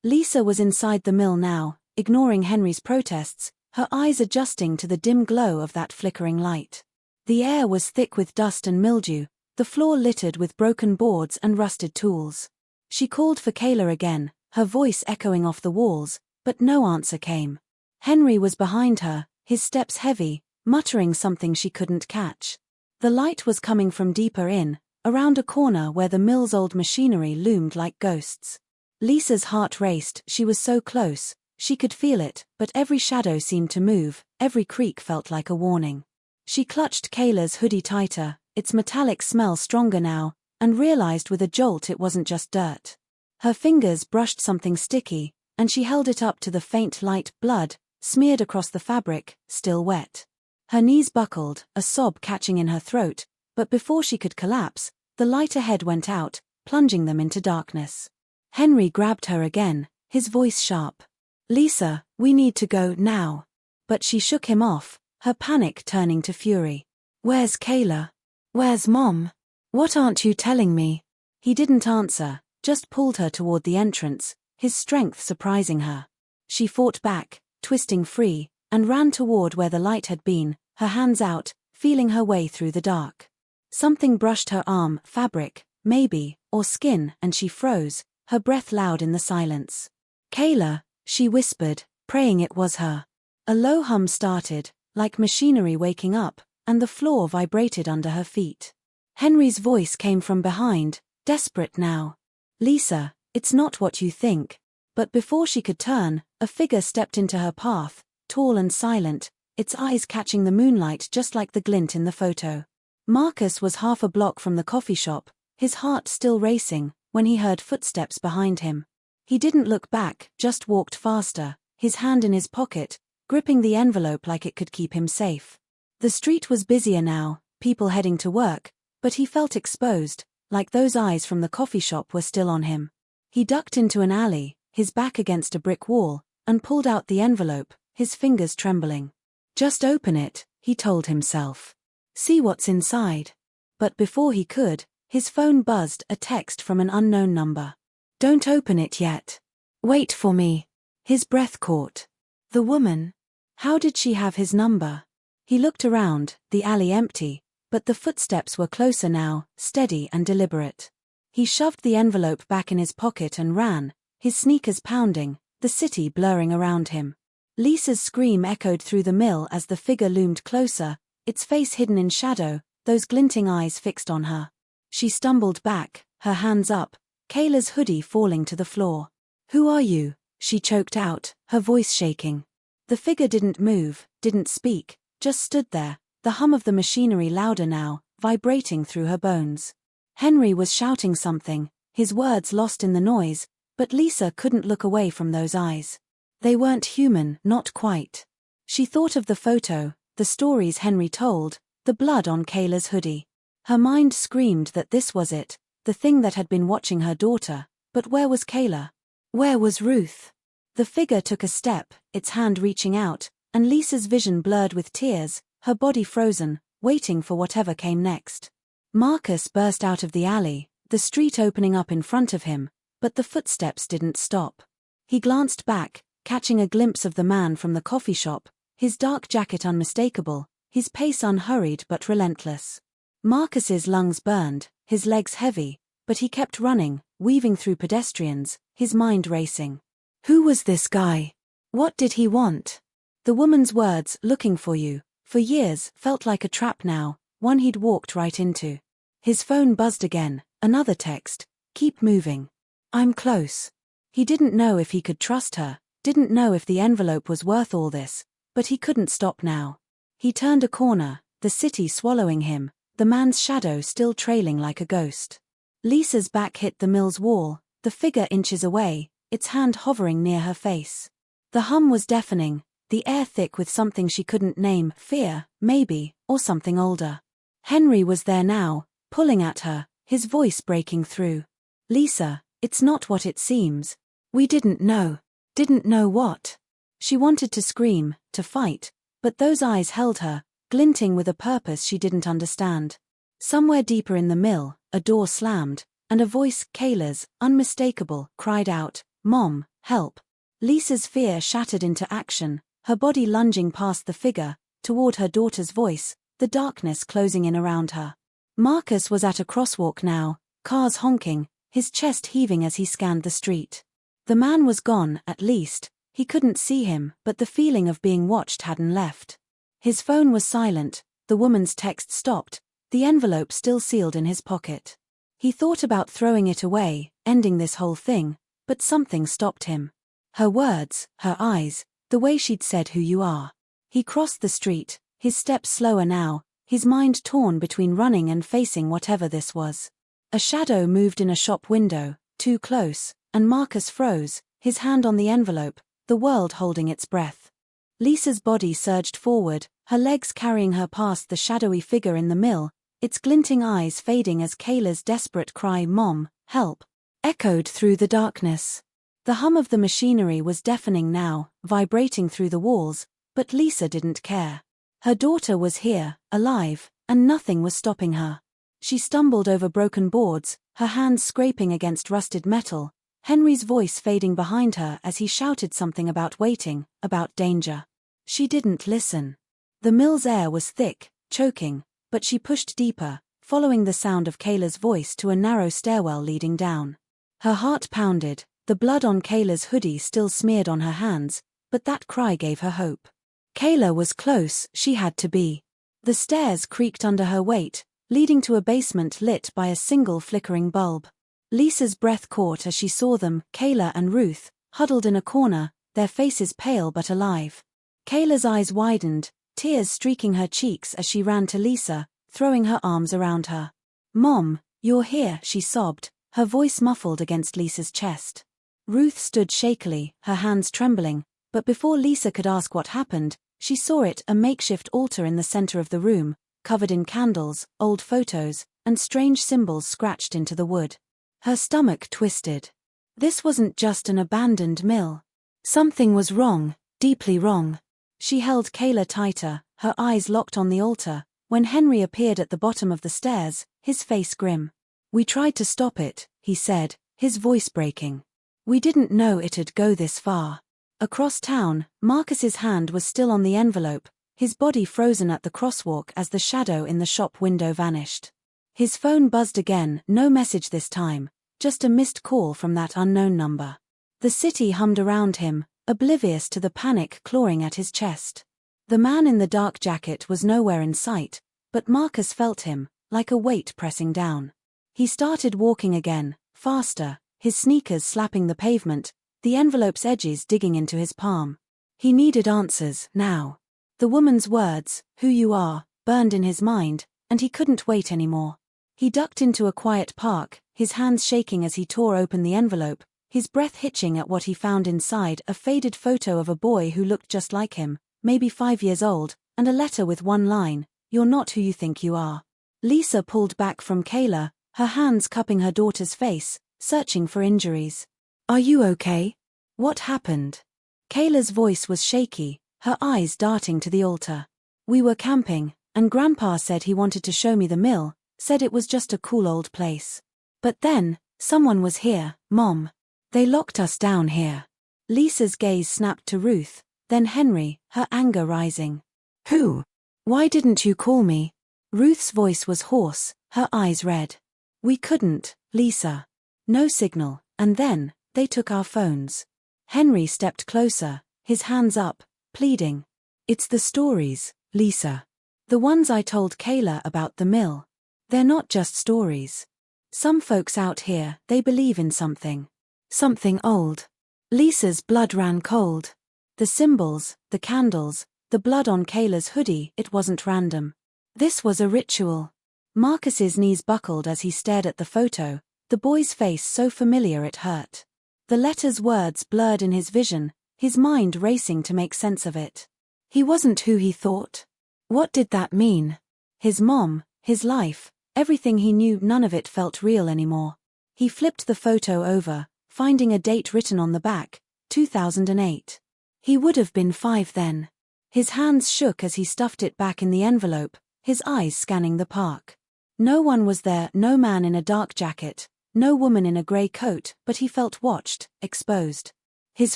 Lisa was inside the mill now, ignoring Henry's protests, her eyes adjusting to the dim glow of that flickering light. The air was thick with dust and mildew, the floor littered with broken boards and rusted tools. She called for Kayla again, her voice echoing off the walls, but no answer came. Henry was behind her, his steps heavy, muttering something she couldn't catch. The light was coming from deeper in, around a corner where the mill's old machinery loomed like ghosts. Lisa's heart raced, she was so close, she could feel it, but every shadow seemed to move, every creak felt like a warning. She clutched Kayla's hoodie tighter, its metallic smell stronger now, and realized with a jolt it wasn't just dirt. Her fingers brushed something sticky, and she held it up to the faint light, blood, smeared across the fabric, still wet. Her knees buckled, a sob catching in her throat, but before she could collapse, the light ahead went out, plunging them into darkness. Henry grabbed her again, his voice sharp. Lisa, we need to go now. But she shook him off, her panic turning to fury. Where's Kayla? Where's Mom? What aren't you telling me? He didn't answer, just pulled her toward the entrance, his strength surprising her. She fought back, twisting free, and ran toward where the light had been, her hands out, feeling her way through the dark. Something brushed her arm, fabric, maybe, or skin, and she froze, her breath loud in the silence. Kayla, she whispered, praying it was her. A low hum started, like machinery waking up, and the floor vibrated under her feet. Henry's voice came from behind, desperate now. Lisa, it's not what you think. But before she could turn, a figure stepped into her path, tall and silent, its eyes catching the moonlight just like the glint in the photo. Marcus was half a block from the coffee shop, his heart still racing, when he heard footsteps behind him. He didn't look back, just walked faster, his hand in his pocket, gripping the envelope like it could keep him safe. The street was busier now, people heading to work, but he felt exposed, like those eyes from the coffee shop were still on him. He ducked into an alley, his back against a brick wall, and pulled out the envelope, his fingers trembling. Just open it, he told himself. See what's inside. But before he could, his phone buzzed, a text from an unknown number. Don't open it yet. Wait for me. His breath caught. The woman. How did she have his number? He looked around, the alley empty, but the footsteps were closer now, steady and deliberate. He shoved the envelope back in his pocket and ran, his sneakers pounding, the city blurring around him. Lisa's scream echoed through the mill as the figure loomed closer, its face hidden in shadow, those glinting eyes fixed on her. She stumbled back, her hands up, Kayla's hoodie falling to the floor. "Who are you?" she choked out, her voice shaking. The figure didn't move, didn't speak, just stood there, the hum of the machinery louder now, vibrating through her bones. Henry was shouting something, his words lost in the noise, but Lisa couldn't look away from those eyes. They weren't human, not quite. She thought of the photo, the stories Henry told, the blood on Kayla's hoodie. Her mind screamed that this was it, the thing that had been watching her daughter, but where was Kayla? Where was Ruth? The figure took a step, its hand reaching out, and Lisa's vision blurred with tears, her body frozen, waiting for whatever came next. Marcus burst out of the alley, the street opening up in front of him, but the footsteps didn't stop. He glanced back, catching a glimpse of the man from the coffee shop, his dark jacket unmistakable, his pace unhurried but relentless. Marcus's lungs burned, his legs heavy, but he kept running, weaving through pedestrians, his mind racing. Who was this guy? What did he want? The woman's words, "looking for you," for years, felt like a trap now, one he'd walked right into. His phone buzzed again, another text, "Keep moving. I'm close." He didn't know if he could trust her, didn't know if the envelope was worth all this, but he couldn't stop now. He turned a corner, the city swallowing him, the man's shadow still trailing like a ghost. Lisa's back hit the mill's wall, the figure inches away, its hand hovering near her face. The hum was deafening, the air thick with something she couldn't name, fear, maybe, or something older. Henry was there now, pulling at her, his voice breaking through. "Lisa, it's not what it seems. We didn't know." Didn't know what? She wanted to scream, to fight, but those eyes held her, glinting with a purpose she didn't understand. Somewhere deeper in the mill, a door slammed, and a voice, Kayla's, unmistakable, cried out, "Mom, help." Lisa's fear shattered into action, her body lunging past the figure, toward her daughter's voice, the darkness closing in around her. Marcus was at a crosswalk now, cars honking, his chest heaving as he scanned the street. The man was gone, at least. He couldn't see him, but the feeling of being watched hadn't left. His phone was silent, the woman's text stopped, the envelope still sealed in his pocket. He thought about throwing it away, ending this whole thing, but something stopped him. Her words, her eyes, the way she'd said "who you are." He crossed the street, his steps slower now, his mind torn between running and facing whatever this was. A shadow moved in a shop window, too close, and Marcus froze, his hand on the envelope, the world holding its breath. Lisa's body surged forward, her legs carrying her past the shadowy figure in the mill, its glinting eyes fading as Kayla's desperate cry, "Mom, help," echoed through the darkness. The hum of the machinery was deafening now, vibrating through the walls, but Lisa didn't care. Her daughter was here, alive, and nothing was stopping her. She stumbled over broken boards, her hands scraping against rusted metal, Henry's voice fading behind her as he shouted something about waiting, about danger. She didn't listen. The mill's air was thick, choking, but she pushed deeper, following the sound of Kayla's voice to a narrow stairwell leading down. Her heart pounded, the blood on Kayla's hoodie still smeared on her hands, but that cry gave her hope. Kayla was close, she had to be. The stairs creaked under her weight, leading to a basement lit by a single flickering bulb. Lisa's breath caught as she saw them, Kayla and Ruth, huddled in a corner, their faces pale but alive. Kayla's eyes widened, tears streaking her cheeks as she ran to Lisa, throwing her arms around her. "Mom, you're here," she sobbed, her voice muffled against Lisa's chest. Ruth stood shakily, her hands trembling, but before Lisa could ask what happened, she saw it, a makeshift altar in the center of the room, covered in candles, old photos, and strange symbols scratched into the wood. Her stomach twisted. This wasn't just an abandoned mill. Something was wrong, deeply wrong. She held Kayla tighter, her eyes locked on the altar, when Henry appeared at the bottom of the stairs, his face grim. "We tried to stop it," he said, his voice breaking. "We didn't know it'd go this far." Across town, Marcus's hand was still on the envelope, his body frozen at the crosswalk as the shadow in the shop window vanished. His phone buzzed again, no message this time, just a missed call from that unknown number. The city hummed around him, oblivious to the panic clawing at his chest. The man in the dark jacket was nowhere in sight, but Marcus felt him, like a weight pressing down. He started walking again, faster, his sneakers slapping the pavement, the envelope's edges digging into his palm. He needed answers, now. The woman's words, "who you are," burned in his mind, and he couldn't wait anymore. He ducked into a quiet park, his hands shaking as he tore open the envelope, his breath hitching at what he found inside: a faded photo of a boy who looked just like him, maybe 5 years old, and a letter with one line, "You're not who you think you are." Lisa pulled back from Kayla, her hands cupping her daughter's face, searching for injuries. "Are you okay? What happened?" Kayla's voice was shaky, her eyes darting to the altar. "We were camping, and Grandpa said he wanted to show me the mill, said it was just a cool old place. But then, someone was here, Mom. They locked us down here." Lisa's gaze snapped to Ruth, then Henry, her anger rising. "Who? Why didn't you call me?" Ruth's voice was hoarse, her eyes red. "We couldn't, Lisa. No signal, and then, they took our phones." Henry stepped closer, his hands up, pleading. "It's the stories, Lisa. The ones I told Kayla about the mill. They're not just stories. Some folks out here, they believe in something. Something old." Lisa's blood ran cold. The symbols, the candles, the blood on Kayla's hoodie, it wasn't random. This was a ritual. Marcus's knees buckled as he stared at the photo, the boy's face so familiar it hurt. The letter's words blurred in his vision, his mind racing to make sense of it. He wasn't who he thought. What did that mean? His mom, his life, everything he knew, none of it felt real anymore. He flipped the photo over, finding a date written on the back, 2008. He would have been 5 then. His hands shook as he stuffed it back in the envelope, his eyes scanning the park. No one was there, no man in a dark jacket, no woman in a grey coat, but he felt watched, exposed. His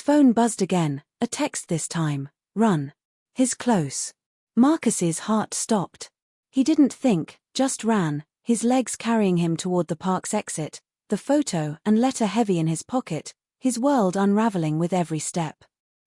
phone buzzed again, a text this time, "Run." His close. Marcus's heart stopped. He didn't think, just ran, his legs carrying him toward the park's exit, the photo and letter heavy in his pocket, his world unraveling with every step.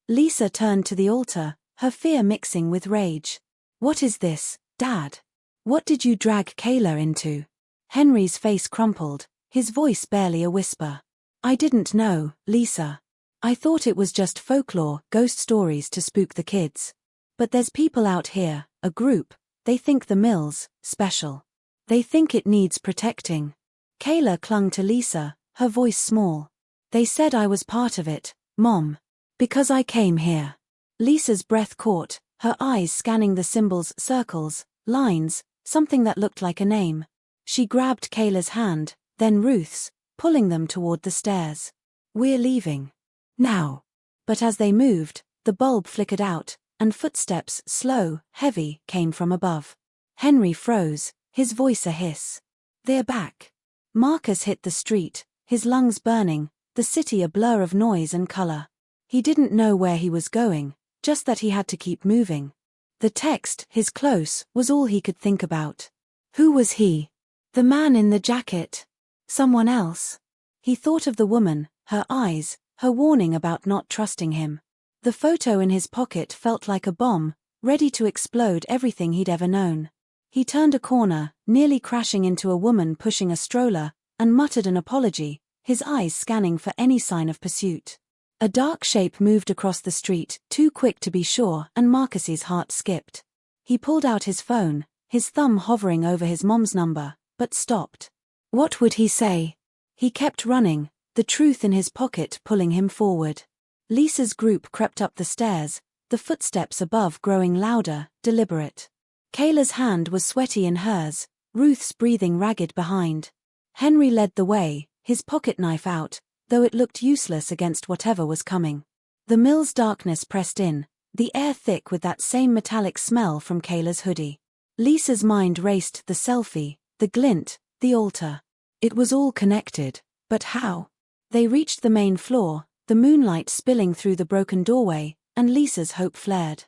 Lisa turned to the altar, her fear mixing with rage. "What is this, Dad? What did you drag Kayla into?" Henry's face crumpled, his voice barely a whisper. "I didn't know, Lisa. I thought it was just folklore, ghost stories to spook the kids. But there's people out here, a group, they think the mill's special. They think it needs protecting." Kayla clung to Lisa, her voice small. "They said I was part of it, Mom. Because I came here." Lisa's breath caught, her eyes scanning the symbols, circles, lines, something that looked like a name. She grabbed Kayla's hand, then Ruth's, pulling them toward the stairs. "We're leaving. Now." But as they moved, the bulb flickered out, and footsteps, slow, heavy, came from above. Henry froze, his voice a hiss. "They're back." Marcus hit the street, his lungs burning, the city a blur of noise and color. He didn't know where he was going, just that he had to keep moving. The text, his close, was all he could think about. Who was he? The man in the jacket? Someone else? He thought of the woman, her eyes, her warning about not trusting him. The photo in his pocket felt like a bomb, ready to explode everything he'd ever known. He turned a corner, nearly crashing into a woman pushing a stroller, and muttered an apology, his eyes scanning for any sign of pursuit. A dark shape moved across the street, too quick to be sure, and Marcus's heart skipped. He pulled out his phone, his thumb hovering over his mom's number, but stopped. What would he say? He kept running, the truth in his pocket pulling him forward. Lisa's group crept up the stairs, the footsteps above growing louder, deliberate. Kayla's hand was sweaty in hers, Ruth's breathing ragged behind. Henry led the way, his pocket knife out, though it looked useless against whatever was coming. The mill's darkness pressed in, the air thick with that same metallic smell from Kayla's hoodie. Lisa's mind raced the selfie, the glint, the altar. It was all connected, but how? They reached the main floor, the moonlight spilling through the broken doorway, and Lisa's hope flared.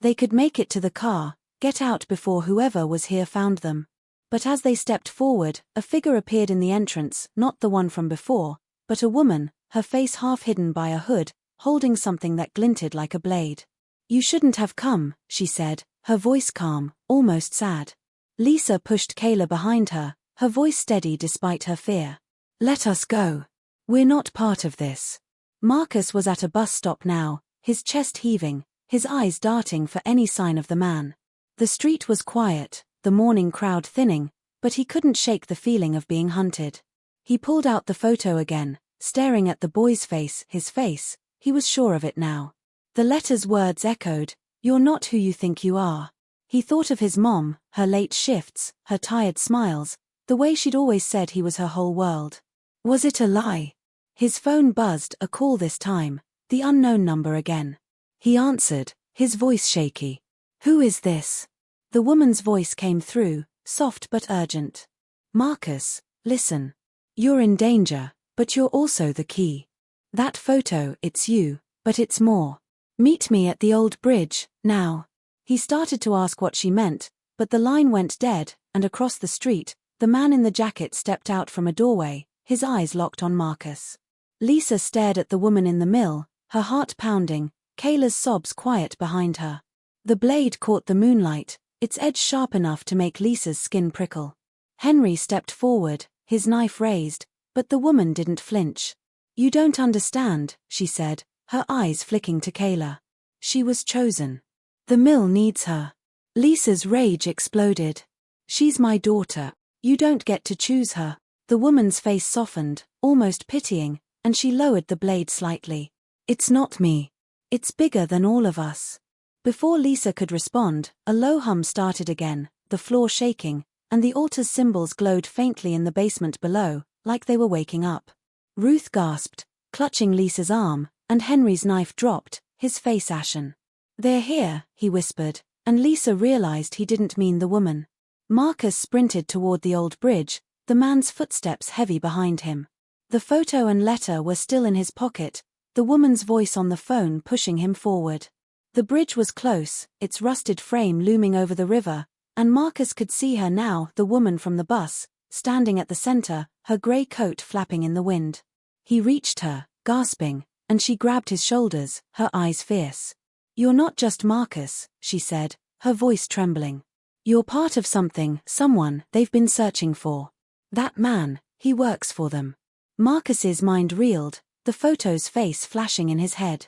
They could make it to the car, get out before whoever was here found them. But as they stepped forward, a figure appeared in the entrance, not the one from before, but a woman, her face half hidden by a hood, holding something that glinted like a blade. "You shouldn't have come," she said, her voice calm, almost sad. Lisa pushed Kayla behind her, her voice steady despite her fear. "Let us go. We're not part of this." Marcus was at a bus stop now, his chest heaving, his eyes darting for any sign of the man. The street was quiet, the morning crowd thinning, but he couldn't shake the feeling of being hunted. He pulled out the photo again, staring at the boy's face, his face, he was sure of it now. The letter's words echoed, "You're not who you think you are." He thought of his mom, her late shifts, her tired smiles, the way she'd always said he was her whole world. Was it a lie? His phone buzzed, a call this time, the unknown number again. He answered, his voice shaky. "Who is this?" The woman's voice came through, soft but urgent. "Marcus, listen. You're in danger, but you're also the key. That photo, it's you, but it's more. Meet me at the old bridge, now." He started to ask what she meant, but the line went dead, and across the street, the man in the jacket stepped out from a doorway, his eyes locked on Marcus. Lisa stared at the woman in the mill, her heart pounding, Kayla's sobs quiet behind her. The blade caught the moonlight, its edge sharp enough to make Lisa's skin prickle. Henry stepped forward, his knife raised, but the woman didn't flinch. "You don't understand," she said, her eyes flicking to Kayla. "She was chosen. The mill needs her." Lisa's rage exploded. "She's my daughter. You don't get to choose her." The woman's face softened, almost pitying, and she lowered the blade slightly. "It's not me. It's bigger than all of us." Before Lisa could respond, a low hum started again, the floor shaking, and the altar's symbols glowed faintly in the basement below, like they were waking up. Ruth gasped, clutching Lisa's arm, and Henry's knife dropped, his face ashen. "They're here," he whispered, and Lisa realized he didn't mean the woman. Marcus sprinted toward the old bridge, the man's footsteps heavy behind him. The photo and letter were still in his pocket, the woman's voice on the phone pushing him forward. The bridge was close, its rusted frame looming over the river, and Marcus could see her now, the woman from the bus, standing at the center, her gray coat flapping in the wind. He reached her, gasping, and she grabbed his shoulders, her eyes fierce. "You're not just Marcus," she said, her voice trembling. "You're part of something, someone they've been searching for. That man, he works for them." Marcus's mind reeled, the photo's face flashing in his head.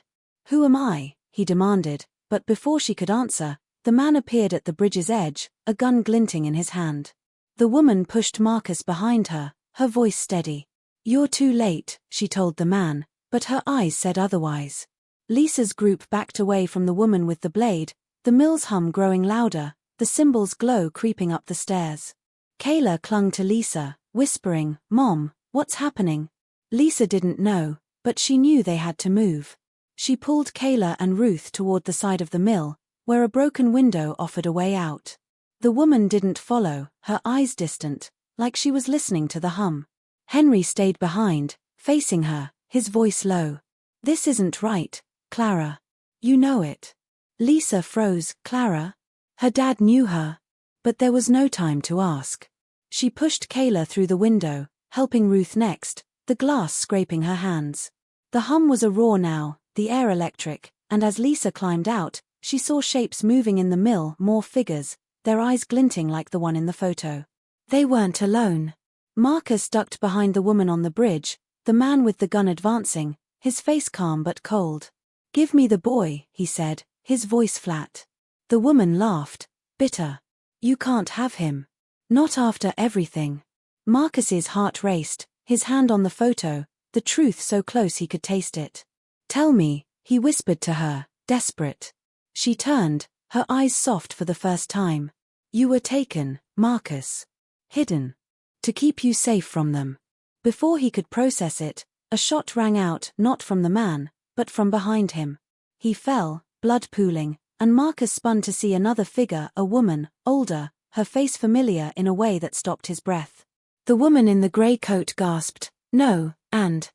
"Who am I?" he demanded, but before she could answer, the man appeared at the bridge's edge, a gun glinting in his hand. The woman pushed Marcus behind her, her voice steady. "You're too late," she told the man, but her eyes said otherwise. Lisa's group backed away from the woman with the blade, the mill's hum growing louder, the symbol's glow creeping up the stairs. Kayla clung to Lisa, whispering, "Mom, what's happening?" Lisa didn't know, but she knew they had to move. She pulled Kayla and Ruth toward the side of the mill, where a broken window offered a way out. The woman didn't follow, her eyes distant, like she was listening to the hum. Henry stayed behind, facing her, his voice low. "This isn't right, Clara. You know it." Lisa froze. Clara? Her dad knew her. But there was no time to ask. She pushed Kayla through the window, helping Ruth next, the glass scraping her hands. The hum was a roar now, the air electric, and as Lisa climbed out, she saw shapes moving in the mill, more figures, their eyes glinting like the one in the photo. They weren't alone. Marcus ducked behind the woman on the bridge, the man with the gun advancing, his face calm but cold. "Give me the boy," he said, his voice flat. The woman laughed, bitter. "You can't have him. Not after everything." Marcus's heart raced, his hand on the photo, the truth so close he could taste it. "Tell me," he whispered to her, desperate. She turned, her eyes soft for the first time. "You were taken, Marcus. Hidden. To keep you safe from them." Before he could process it, a shot rang out, not from the man, but from behind him. He fell, blood pooling, and Marcus spun to see another figure, a woman, older, her face familiar in a way that stopped his breath. The woman in the grey coat gasped, "No," and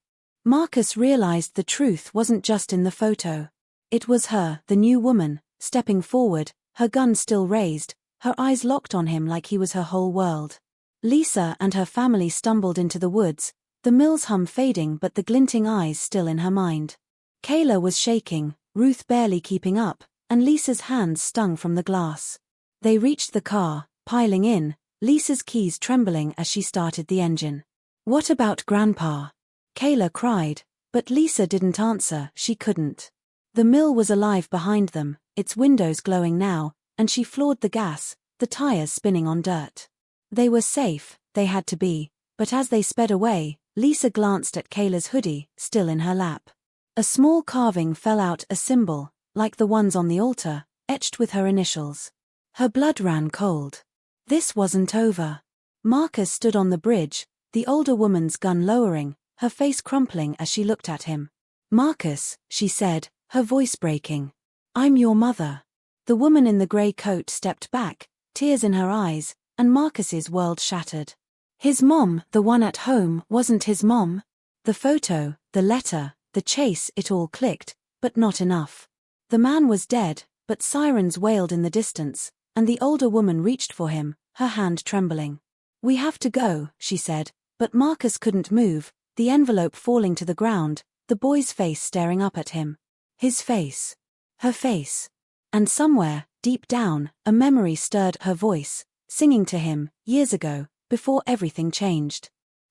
Marcus realized the truth wasn't just in the photo. It was her, the new woman, stepping forward, her gun still raised, her eyes locked on him like he was her whole world. Lisa and her family stumbled into the woods, the mill's hum fading but the glinting eyes still in her mind. Kayla was shaking, Ruth barely keeping up, and Lisa's hands stung from the glass. They reached the car, piling in, Lisa's keys trembling as she started the engine. "What about Grandpa?" Kayla cried, but Lisa didn't answer, she couldn't. The mill was alive behind them, its windows glowing now, and she floored the gas, the tires spinning on dirt. They were safe, they had to be, but as they sped away, Lisa glanced at Kayla's hoodie, still in her lap. A small carving fell out, a symbol, like the ones on the altar, etched with her initials. Her blood ran cold. This wasn't over. Marcus stood on the bridge, the older woman's gun lowering, her face crumpling as she looked at him. "Marcus," she said, her voice breaking. "I'm your mother." The woman in the grey coat stepped back, tears in her eyes, and Marcus's world shattered. His mom, the one at home, wasn't his mom. The photo, the letter, the chase, it all clicked, but not enough. The man was dead, but sirens wailed in the distance, and the older woman reached for him, her hand trembling. "We have to go," she said, but Marcus couldn't move, the envelope falling to the ground, the boy's face staring up at him. His face. Her face. And somewhere, deep down, a memory stirred her voice, singing to him, years ago, before everything changed.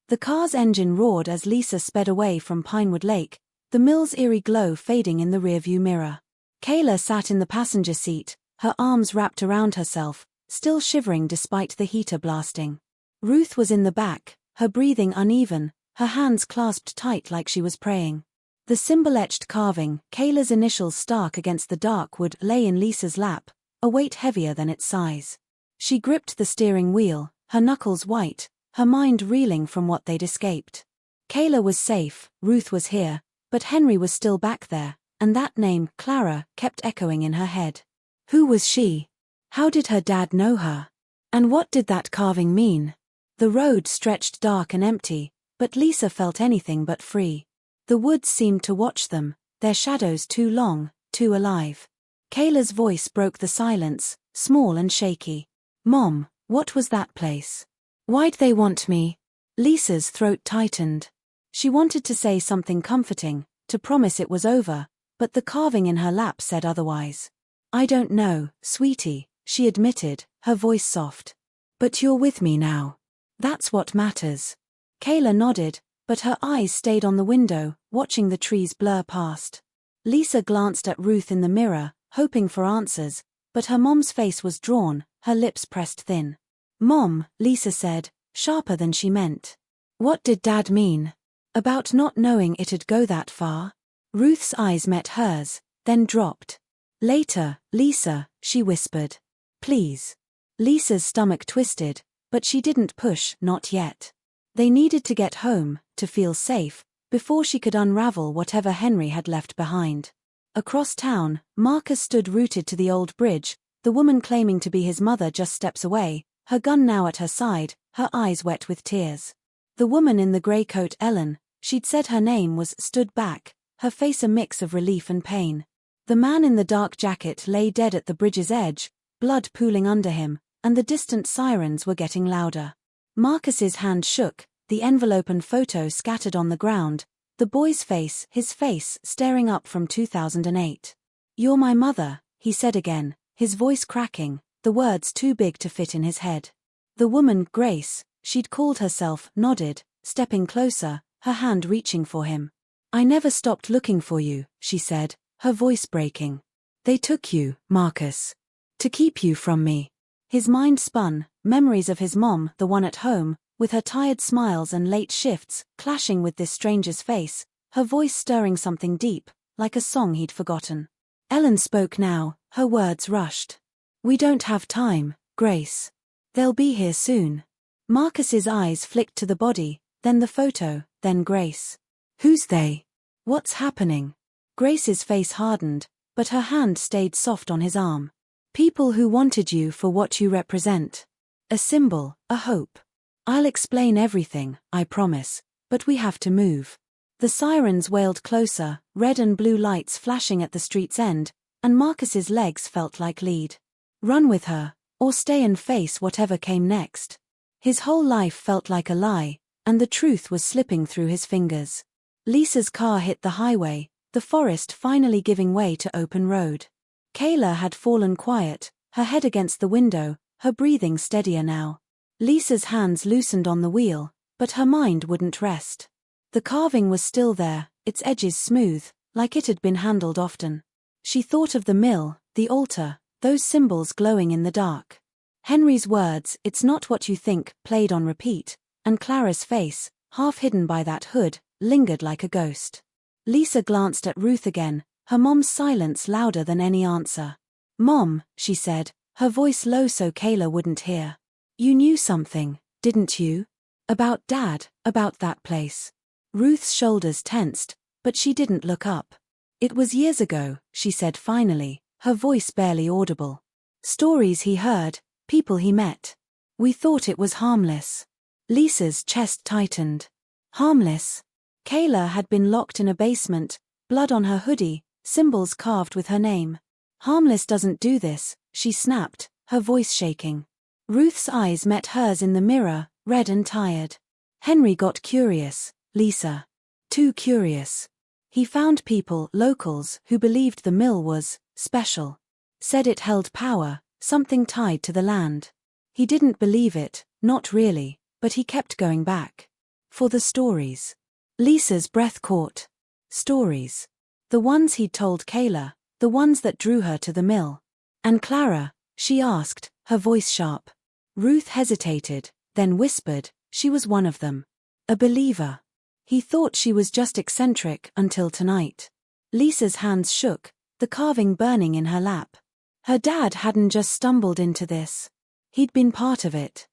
The car's engine roared as Lisa sped away from Pinewood Lake, the mill's eerie glow fading in the rearview mirror. Kayla sat in the passenger seat, her arms wrapped around herself, still shivering despite the heater blasting. Ruth was in the back, her breathing uneven, her hands clasped tight like she was praying. The symbol-etched carving, Kayla's initials stark against the dark wood, lay in Lisa's lap, a weight heavier than its size. She gripped the steering wheel, her knuckles white, her mind reeling from what they'd escaped. Kayla was safe, Ruth was here, but Henry was still back there, and that name, Clara, kept echoing in her head. Who was she? How did her dad know her? And what did that carving mean? The road stretched dark and empty, but Lisa felt anything but free. The woods seemed to watch them, their shadows too long, too alive. Kayla's voice broke the silence, small and shaky. "Mom, what was that place? Why'd they want me?" Lisa's throat tightened. She wanted to say something comforting, to promise it was over, but the carving in her lap said otherwise. "I don't know, sweetie," she admitted, her voice soft. "But you're with me now. That's what matters." Kayla nodded, but her eyes stayed on the window, watching the trees blur past. Lisa glanced at Ruth in the mirror, hoping for answers, but her mom's face was drawn, her lips pressed thin. "Mom," Lisa said, sharper than she meant. "What did Dad mean? About not knowing it'd go that far?" Ruth's eyes met hers, then dropped. "Later, Lisa," she whispered. "Please." Lisa's stomach twisted, but she didn't push, not yet. They needed to get home, to feel safe, before she could unravel whatever Henry had left behind. Across town, Marcus stood rooted to the old bridge, the woman claiming to be his mother just steps away, her gun now at her side, her eyes wet with tears. The woman in the grey coat, Ellen, she'd said her name was, stood back, her face a mix of relief and pain. The man in the dark jacket lay dead at the bridge's edge, blood pooling under him, and the distant sirens were getting louder. Marcus's hand shook, the envelope and photo scattered on the ground, the boy's face, his face, staring up from 2008. "You're my mother," he said again, his voice cracking, the words too big to fit in his head. The woman, Grace, she'd called herself, nodded, stepping closer, her hand reaching for him. "I never stopped looking for you," she said, her voice breaking. "They took you, Marcus. To keep you from me." His mind spun, memories of his mom, the one at home, with her tired smiles and late shifts, clashing with this stranger's face, her voice stirring something deep, like a song he'd forgotten. Ellen spoke now, her words rushed. "We don't have time, Grace. They'll be here soon." Marcus's eyes flicked to the body, then the photo, then Grace. "Who's they? What's happening?" Grace's face hardened, but her hand stayed soft on his arm. "People who wanted you for what you represent. A symbol, a hope. I'll explain everything, I promise, but we have to move." The sirens wailed closer, red and blue lights flashing at the street's end, and Marcus's legs felt like lead. Run with her, or stay and face whatever came next. His whole life felt like a lie, and the truth was slipping through his fingers. Lisa's car hit the highway, the forest finally giving way to open road. Kayla had fallen quiet, her head against the window, her breathing steadier now. Lisa's hands loosened on the wheel, but her mind wouldn't rest. The carving was still there, its edges smooth, like it had been handled often. She thought of the mill, the altar, those symbols glowing in the dark. Henry's words, "It's not what you think," played on repeat, and Clara's face, half hidden by that hood, lingered like a ghost. Lisa glanced at Ruth again, her mom's silence louder than any answer. "Mom," she said, her voice low so Kayla wouldn't hear. "You knew something, didn't you? About Dad, about that place." Ruth's shoulders tensed, but she didn't look up. "It was years ago," she said finally, her voice barely audible. "Stories he heard, people he met. We thought it was harmless." Lisa's chest tightened. Harmless? Kayla had been locked in a basement, blood on her hoodie, symbols carved with her name. "Harmless doesn't do this," she snapped, her voice shaking. Ruth's eyes met hers in the mirror, red and tired. Henry got curious, Lisa. Too curious. He found people, locals, who believed the mill was special. Said it held power, something tied to the land. He didn't believe it, not really, but he kept going back. For the stories. Lisa's breath caught. Stories. The ones he'd told Kayla, the ones that drew her to the mill. "And Clara?" she asked, her voice sharp. Ruth hesitated, then whispered, "She was one of them. A believer." He thought she was just eccentric until tonight. Lisa's hands shook, the carving burning in her lap. Her dad hadn't just stumbled into this. He'd been part of it.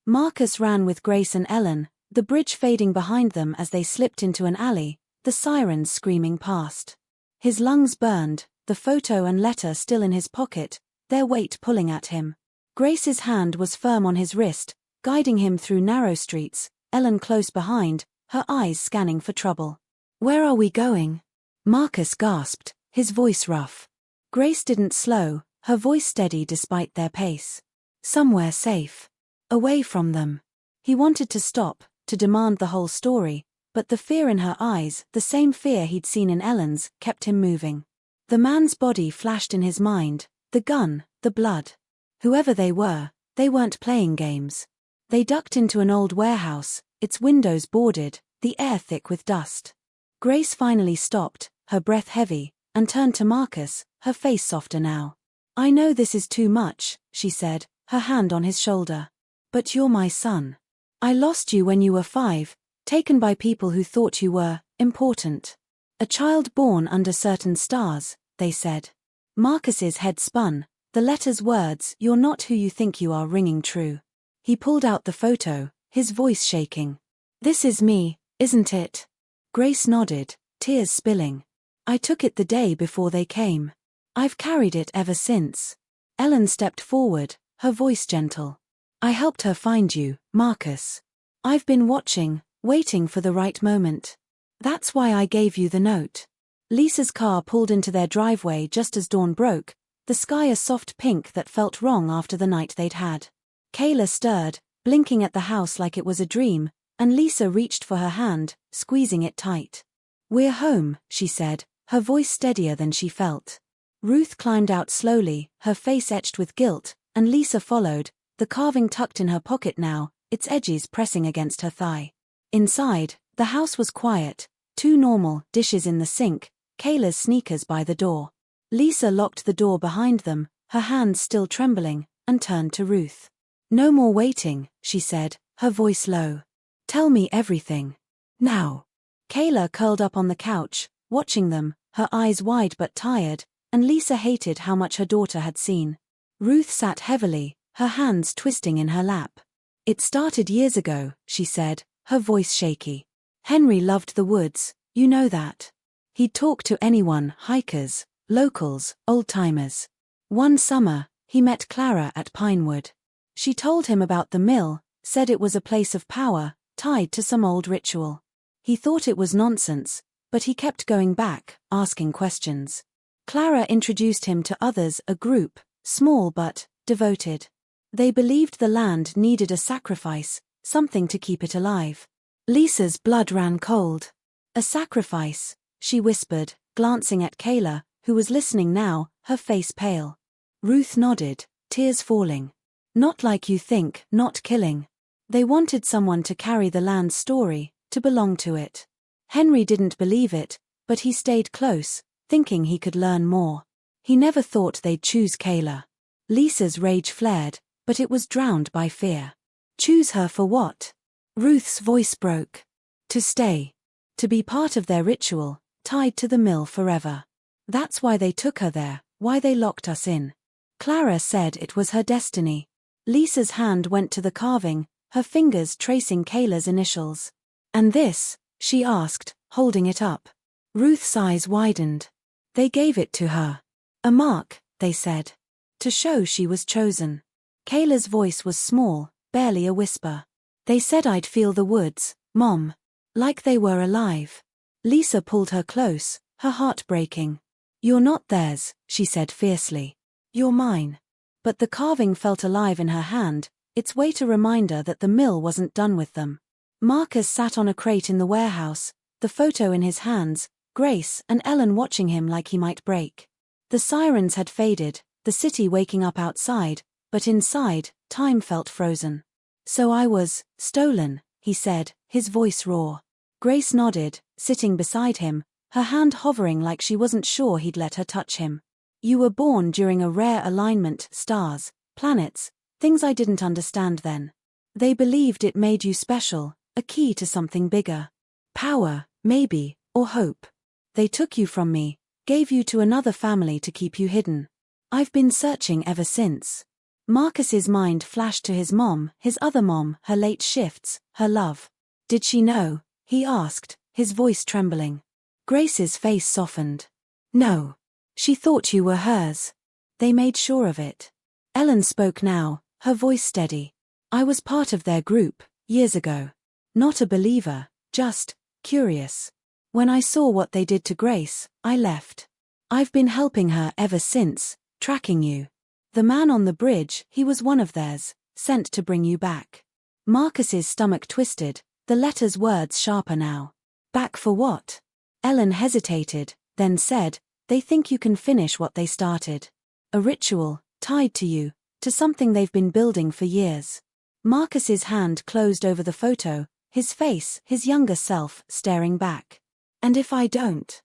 Marcus ran with Grace and Ellen, the bridge fading behind them as they slipped into an alley, the sirens screaming past. His lungs burned, the photo and letter still in his pocket, their weight pulling at him. Grace's hand was firm on his wrist, guiding him through narrow streets, Ellen close behind, her eyes scanning for trouble. "Where are we going?" Marcus gasped, his voice rough. Grace didn't slow, her voice steady despite their pace. "Somewhere safe. Away from them." He wanted to stop, to demand the whole story, but the fear in her eyes, the same fear he'd seen in Ellen's, kept him moving. The man's body flashed in his mind, the gun, the blood. Whoever they weren't playing games. They ducked into an old warehouse, its windows boarded, the air thick with dust. Grace finally stopped, her breath heavy, and turned to Marcus, her face softer now. "I know this is too much," she said, her hand on his shoulder. "But you're my son. I lost you when you were 5, taken by people who thought you were important. A child born under certain stars," they said. Marcus's head spun, the letter's words, "You're not who you think you are," ringing true. He pulled out the photo, his voice shaking. "This is me, isn't it?" Grace nodded, tears spilling. "I took it the day before they came. I've carried it ever since." Ellen stepped forward, her voice gentle. "I helped her find you, Marcus. I've been watching, waiting for the right moment. That's why I gave you the note." Lisa's car pulled into their driveway just as dawn broke, the sky a soft pink that felt wrong after the night they'd had. Kayla stirred, blinking at the house like it was a dream, and Lisa reached for her hand, squeezing it tight. "We're home," she said, her voice steadier than she felt. Ruth climbed out slowly, her face etched with guilt, and Lisa followed, the carving tucked in her pocket now, its edges pressing against her thigh. Inside, the house was quiet, too normal, dishes in the sink, Kayla's sneakers by the door. Lisa locked the door behind them, her hands still trembling, and turned to Ruth. "No more waiting," she said, her voice low. "Tell me everything. Now." Kayla curled up on the couch, watching them, her eyes wide but tired, and Lisa hated how much her daughter had seen. Ruth sat heavily, her hands twisting in her lap. "It started years ago," she said, her voice shaky. "Henry loved the woods, you know that. He'd talk to anyone, hikers, locals, old-timers. One summer, he met Clara at Pinewood. She told him about the mill, said it was a place of power, tied to some old ritual. He thought it was nonsense, but he kept going back, asking questions. Clara introduced him to others, a group, small but devoted. They believed the land needed a sacrifice, something to keep it alive. Lisa's blood ran cold. A sacrifice, she whispered, glancing at Kayla, who was listening now, her face pale. Ruth nodded, tears falling. Not like you think, not killing. They wanted someone to carry the land's story, to belong to it. Henry didn't believe it, but he stayed close, thinking he could learn more. He never thought they'd choose Kayla. Lisa's rage flared, but it was drowned by fear. Choose her for what? Ruth's voice broke. To stay. To be part of their ritual, tied to the mill forever. That's why they took her there, why they locked us in. Clara said it was her destiny. Lisa's hand went to the carving, her fingers tracing Kayla's initials. And this? She asked, holding it up. Ruth's eyes widened. They gave it to her. A mark, they said. To show she was chosen. Kayla's voice was small, barely a whisper. They said I'd feel the woods, Mom. Like they were alive. Lisa pulled her close, her heart breaking. You're not theirs, she said fiercely. You're mine. But the carving felt alive in her hand, its weight a reminder that the mill wasn't done with them. Marcus sat on a crate in the warehouse, the photo in his hands, Grace and Ellen watching him like he might break. The sirens had faded, the city waking up outside, but inside, time felt frozen. So I was stolen, he said, his voice raw. Grace nodded, sitting beside him, her hand hovering like she wasn't sure he'd let her touch him. You were born during a rare alignment, stars, planets, things I didn't understand then. They believed it made you special, a key to something bigger. Power, maybe, or hope. They took you from me, gave you to another family to keep you hidden. I've been searching ever since. Marcus's mind flashed to his mom, his other mom, her late shifts, her love. Did she know? He asked, his voice trembling. Grace's face softened. No. She thought you were hers. They made sure of it. Ellen spoke now, her voice steady. I was part of their group, years ago. Not a believer, just curious. When I saw what they did to Grace, I left. I've been helping her ever since, tracking you. The man on the bridge, he was one of theirs, sent to bring you back. Marcus's stomach twisted, the letter's words sharper now. Back for what? Ellen hesitated, then said, they think you can finish what they started. A ritual, tied to you, to something they've been building for years. Marcus's hand closed over the photo, his face, his younger self, staring back. And if I don't?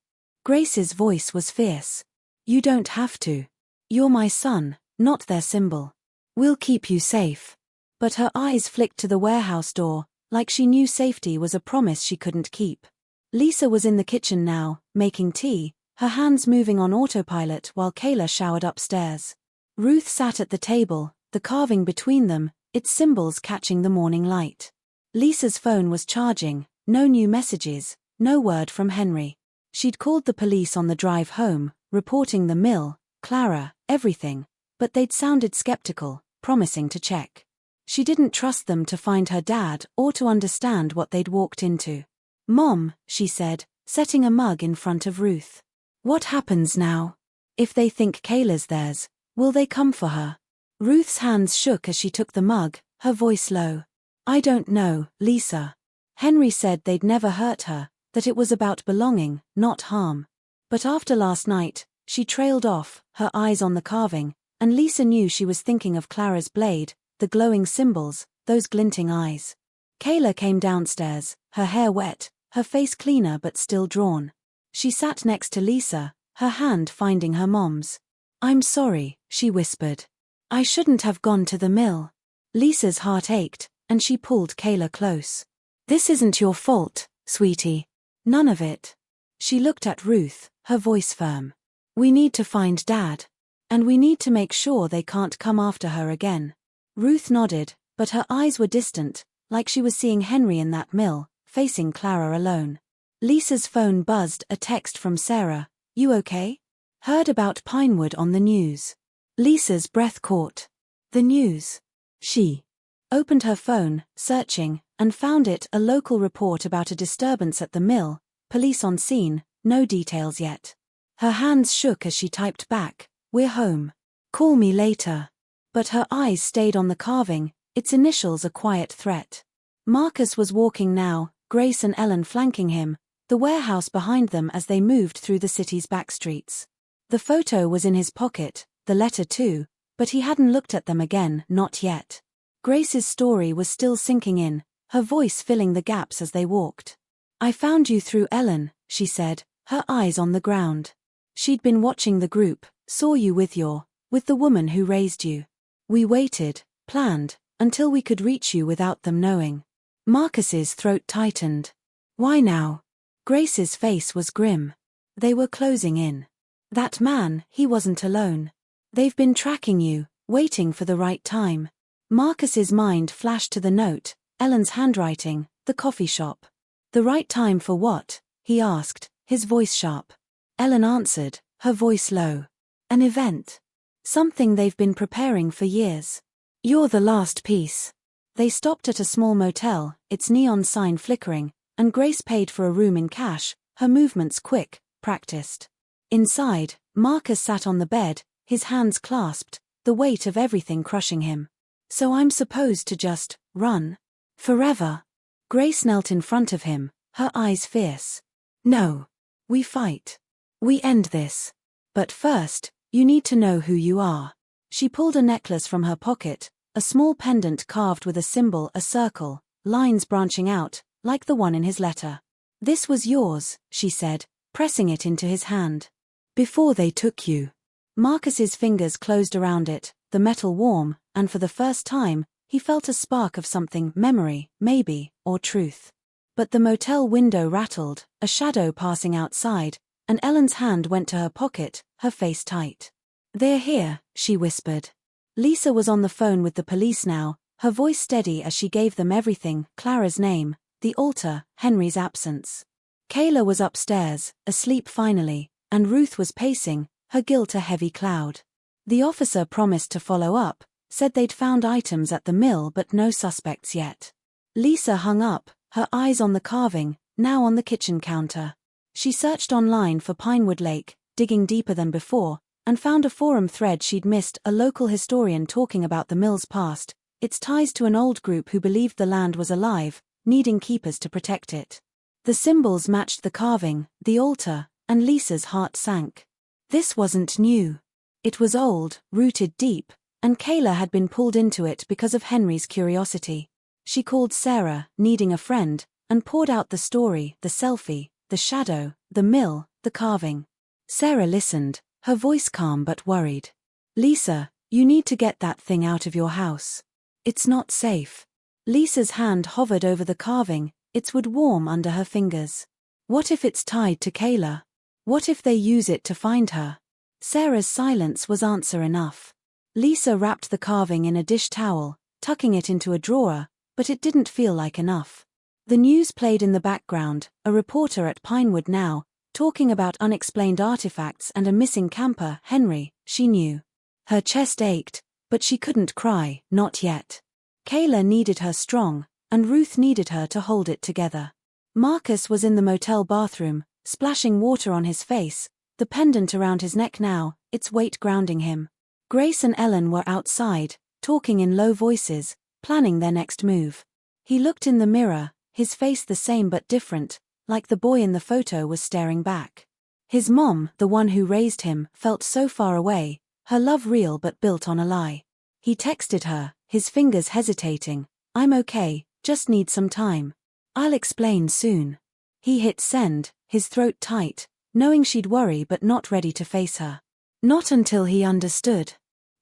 Grace's voice was fierce. You don't have to. You're my son, not their symbol. We'll keep you safe. But her eyes flicked to the warehouse door, like she knew safety was a promise she couldn't keep. Lisa was in the kitchen now, making tea, her hands moving on autopilot while Kayla showered upstairs. Ruth sat at the table, the carving between them, its symbols catching the morning light. Lisa's phone was charging, no new messages, no word from Henry. She'd called the police on the drive home, reporting the mill, Clara, everything, but they'd sounded skeptical, promising to check. She didn't trust them to find her dad or to understand what they'd walked into. Mom, she said, setting a mug in front of Ruth. What happens now? If they think Kayla's theirs, will they come for her? Ruth's hands shook as she took the mug, her voice low. I don't know, Lisa. Henry said they'd never hurt her, that it was about belonging, not harm. But after last night, she trailed off, her eyes on the carving, and Lisa knew she was thinking of Clara's blade, the glowing symbols, those glinting eyes. Kayla came downstairs, her hair wet, her face cleaner but still drawn. She sat next to Lisa, her hand finding her mom's. I'm sorry, she whispered. I shouldn't have gone to the mill. Lisa's heart ached, and she pulled Kayla close. This isn't your fault, sweetie. None of it. She looked at Ruth, her voice firm. We need to find Dad. And we need to make sure they can't come after her again. Ruth nodded, but her eyes were distant, like she was seeing Henry in that mill, facing Clara alone. Lisa's phone buzzed, a text from Sarah. You okay? Heard about Pinewood on the news. Lisa's breath caught. The news. She opened her phone, searching, and found it, a local report about a disturbance at the mill, police on scene, no details yet. Her hands shook as she typed back, "We're home. Call me later." But her eyes stayed on the carving, its initials a quiet threat. Marcus was walking now, Grace and Ellen flanking him, the warehouse behind them as they moved through the city's back streets. The photo was in his pocket, the letter too, but he hadn't looked at them again, not yet. Grace's story was still sinking in, her voice filling the gaps as they walked. "I found you through Ellen," she said, her eyes on the ground. She'd been watching the group, saw you with the woman who raised you. We waited, planned, until we could reach you without them knowing. Marcus's throat tightened. "Why now?" Grace's face was grim. They were closing in. That man, he wasn't alone. They've been tracking you, waiting for the right time. Marcus's mind flashed to the note, Ellen's handwriting, the coffee shop. "The right time for what?" he asked, his voice sharp. Ellen answered, her voice low. "An event. Something they've been preparing for years. You're the last piece." They stopped at a small motel, its neon sign flickering, and Grace paid for a room in cash, her movements quick, practiced. Inside, Marcus sat on the bed, his hands clasped, the weight of everything crushing him. "So I'm supposed to just run? Forever?" Grace knelt in front of him, her eyes fierce. "No. We fight. We end this. But first, you need to know who you are." She pulled a necklace from her pocket, a small pendant carved with a symbol, a circle, lines branching out, like the one in his letter. "This was yours," she said, pressing it into his hand. "Before they took you." Marcus's fingers closed around it, the metal warm, and for the first time, he felt a spark of something, memory, maybe, or truth. But the motel window rattled, a shadow passing outside, and Ellen's hand went to her pocket, her face tight. "They're here," she whispered. Lisa was on the phone with the police now, her voice steady as she gave them everything, Clara's name, the altar, Henry's absence. Kayla was upstairs, asleep finally, and Ruth was pacing, her guilt a heavy cloud. The officer promised to follow up, said they'd found items at the mill but no suspects yet. Lisa hung up, her eyes on the carving, now on the kitchen counter. She searched online for Pinewood Lake, digging deeper than before, and found a forum thread she'd missed, a local historian talking about the mill's past, its ties to an old group who believed the land was alive, needing keepers to protect it. The symbols matched the carving, the altar, and Lisa's heart sank. This wasn't new. It was old, rooted deep, and Kayla had been pulled into it because of Henry's curiosity. She called Sarah, needing a friend, and poured out the story, the selfie, the shadow, the mill, the carving. Sarah listened, her voice calm but worried. "Lisa, you need to get that thing out of your house. It's not safe." Lisa's hand hovered over the carving, its wood warm under her fingers. "What if it's tied to Kayla? What if they use it to find her?" Sarah's silence was answer enough. Lisa wrapped the carving in a dish towel, tucking it into a drawer, but it didn't feel like enough. The news played in the background, a reporter at Pinewood now, talking about unexplained artifacts and a missing camper, Henry, she knew. Her chest ached, but she couldn't cry, not yet. Kayla needed her strong, and Ruth needed her to hold it together. Marcus was in the motel bathroom, splashing water on his face, the pendant around his neck now, its weight grounding him. Grace and Ellen were outside, talking in low voices, planning their next move. He looked in the mirror, his face the same but different, like the boy in the photo was staring back. His mom, the one who raised him, felt so far away, her love real but built on a lie. He texted her, his fingers hesitating, "I'm okay, just need some time. I'll explain soon." He hit send, his throat tight, knowing she'd worry but not ready to face her. Not until he understood.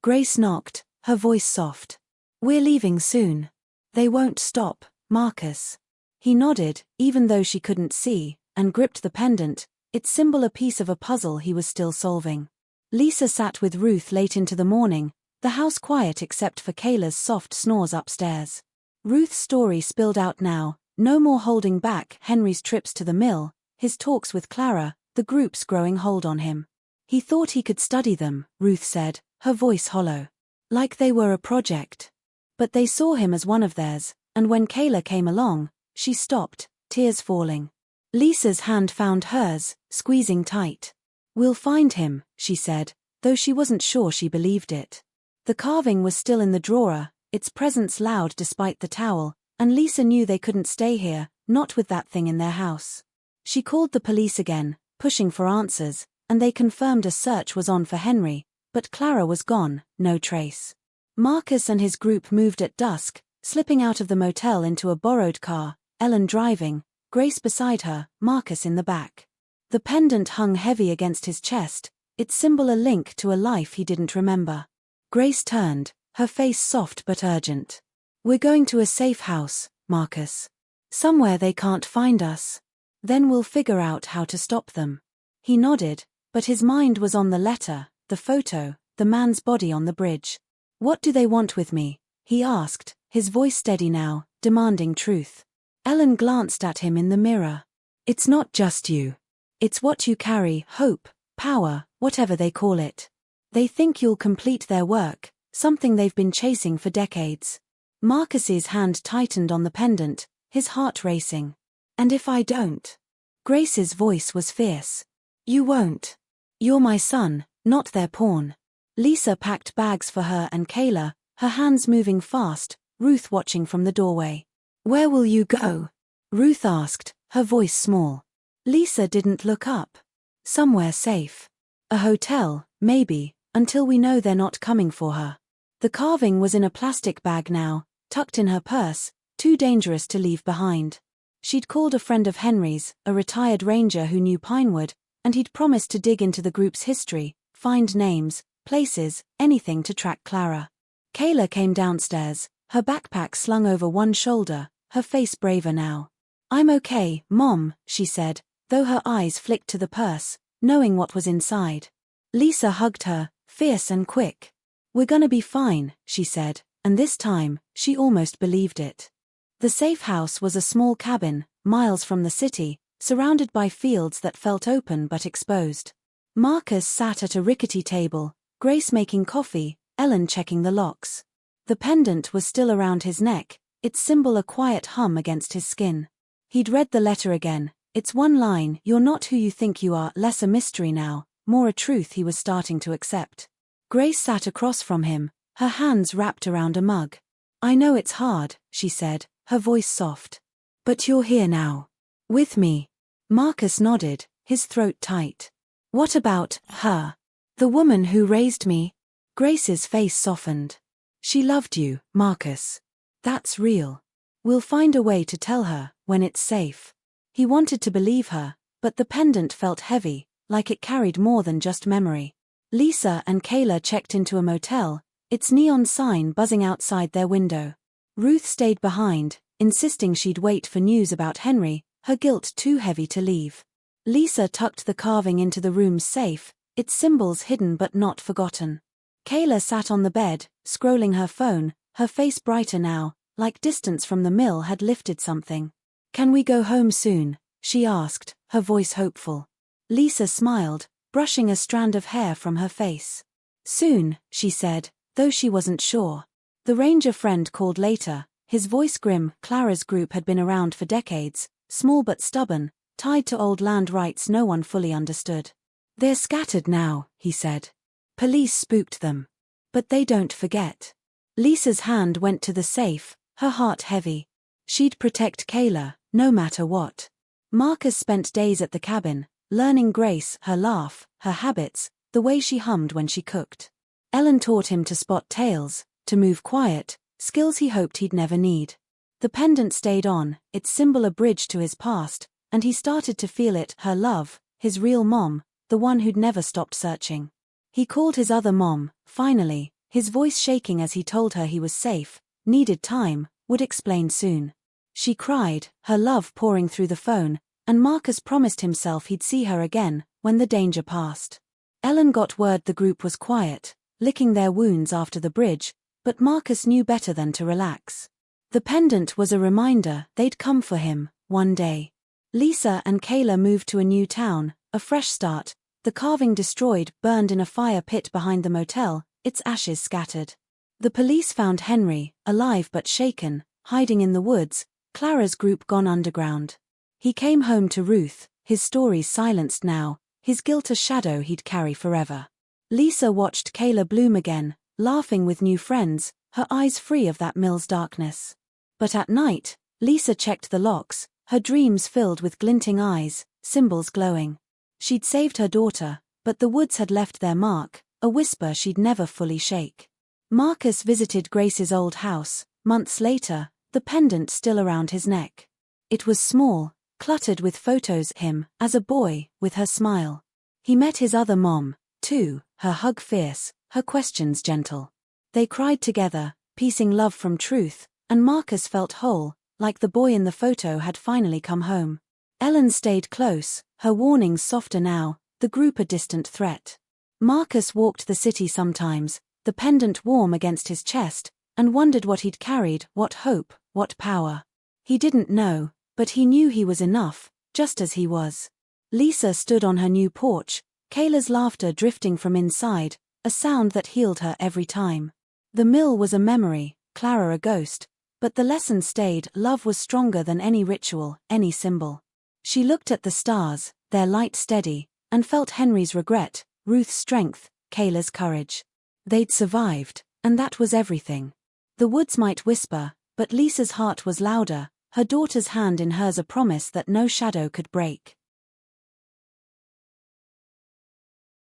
Grace knocked, her voice soft. "We're leaving soon. They won't stop, Marcus." He nodded, even though she couldn't see, and gripped the pendant, its symbol a piece of a puzzle he was still solving. Lisa sat with Ruth late into the morning, the house quiet except for Kayla's soft snores upstairs. Ruth's story spilled out now, no more holding back, Henry's trips to the mill, his talks with Clara, the group's growing hold on him. He thought he could study them, Ruth said, her voice hollow. Like they were a project. But they saw him as one of theirs, and when Kayla came along, she stopped, tears falling. Lisa's hand found hers, squeezing tight. "We'll find him," she said, though she wasn't sure she believed it. The carving was still in the drawer, its presence loud despite the towel, and Lisa knew they couldn't stay here, not with that thing in their house. She called the police again, pushing for answers, and they confirmed a search was on for Henry, but Clara was gone, no trace. Marcus and his group moved at dusk, slipping out of the motel into a borrowed car, Ellen driving, Grace beside her, Marcus in the back. The pendant hung heavy against his chest, its symbol a link to a life he didn't remember. Grace turned, her face soft but urgent. "We're going to a safe house, Marcus. Somewhere they can't find us. Then we'll figure out how to stop them." He nodded, but his mind was on the letter, the photo, the man's body on the bridge. "What do they want with me?" he asked, his voice steady now, demanding truth. Ellen glanced at him in the mirror. "It's not just you. It's what you carry, hope, power, whatever they call it. They think you'll complete their work, something they've been chasing for decades." Marcus's hand tightened on the pendant, his heart racing. "And if I don't?" Grace's voice was fierce. "You won't. You're my son, not their pawn." Lisa packed bags for her and Kayla, her hands moving fast, Ruth watching from the doorway. "Where will you go?" Ruth asked, her voice small. Lisa didn't look up. "Somewhere safe. A hotel, maybe, until we know they're not coming for her." The carving was in a plastic bag now, tucked in her purse, too dangerous to leave behind. She'd called a friend of Henry's, a retired ranger who knew Pinewood, and he'd promised to dig into the group's history, find names, places, anything to track Clara. Kayla came downstairs, her backpack slung over one shoulder, her face braver now. "I'm okay, Mom," she said, though her eyes flicked to the purse, knowing what was inside. Lisa hugged her, fierce and quick. "We're gonna be fine," she said, and this time, she almost believed it. The safe house was a small cabin, miles from the city, surrounded by fields that felt open but exposed. Marcus sat at a rickety table, Grace making coffee, Ellen checking the locks. The pendant was still around his neck, its symbol a quiet hum against his skin. He'd read the letter again, its one line, "You're not who you think you are," less a mystery now, more a truth he was starting to accept. Grace sat across from him, her hands wrapped around a mug. "I know it's hard," she said, her voice soft. "But you're here now. With me." Marcus nodded, his throat tight. "What about her? The woman who raised me?" Grace's face softened. "She loved you, Marcus. That's real. We'll find a way to tell her, when it's safe." He wanted to believe her, but the pendant felt heavy, like it carried more than just memory. Lisa and Kayla checked into a motel, its neon sign buzzing outside their window. Ruth stayed behind, insisting she'd wait for news about Henry, her guilt too heavy to leave. Lisa tucked the carving into the room's safe, its symbols hidden but not forgotten. Kayla sat on the bed, scrolling her phone, her face brighter now, like distance from the mill had lifted something. "Can we go home soon?" she asked, her voice hopeful. Lisa smiled, brushing a strand of hair from her face. "Soon," she said, though she wasn't sure. The ranger friend called later, his voice grim. Clara's group had been around for decades, small but stubborn, tied to old land rights no one fully understood. "They're scattered now," he said. "Police spooked them. But they don't forget." Lisa's hand went to the safe, her heart heavy. She'd protect Kayla, no matter what. Marcus spent days at the cabin, learning Grace, her laugh, her habits, the way she hummed when she cooked. Ellen taught him to spot tails, to move quiet, skills he hoped he'd never need. The pendant stayed on, its symbol a bridge to his past, and he started to feel it, her love, his real mom, the one who'd never stopped searching. He called his other mom, finally, his voice shaking as he told her he was safe, needed time, would explain soon. She cried, her love pouring through the phone, and Marcus promised himself he'd see her again, when the danger passed. Ellen got word the group was quiet, licking their wounds after the bridge, but Marcus knew better than to relax. The pendant was a reminder they'd come for him, one day. Lisa and Kayla moved to a new town, a fresh start, the carving destroyed, burned in a fire pit behind the motel, its ashes scattered. The police found Henry, alive but shaken, hiding in the woods, Clara's group gone underground. He came home to Ruth, his stories silenced now, his guilt a shadow he'd carry forever. Lisa watched Kayla bloom again, laughing with new friends, her eyes free of that mill's darkness. But at night, Lisa checked the locks, her dreams filled with glinting eyes, symbols glowing. She'd saved her daughter, but the woods had left their mark, a whisper she'd never fully shake. Marcus visited Grace's old house, months later, the pendant still around his neck. It was small, cluttered with photos of him, as a boy, with her smile. He met his other mom, too, her hug fierce, her questions gentle. They cried together, piecing love from truth, and Marcus felt whole, like the boy in the photo had finally come home. Ellen stayed close, her warnings softer now, the group a distant threat. Marcus walked the city sometimes, the pendant warm against his chest, and wondered what he'd carried, what hope, what power. He didn't know, but he knew he was enough, just as he was. Lisa stood on her new porch, Kayla's laughter drifting from inside, a sound that healed her every time. The mill was a memory, Clara a ghost, but the lesson stayed, love was stronger than any ritual, any symbol. She looked at the stars, their light steady, and felt Henry's regret, Ruth's strength, Kayla's courage. They'd survived, and that was everything. The woods might whisper, but Lisa's heart was louder, her daughter's hand in hers a promise that no shadow could break.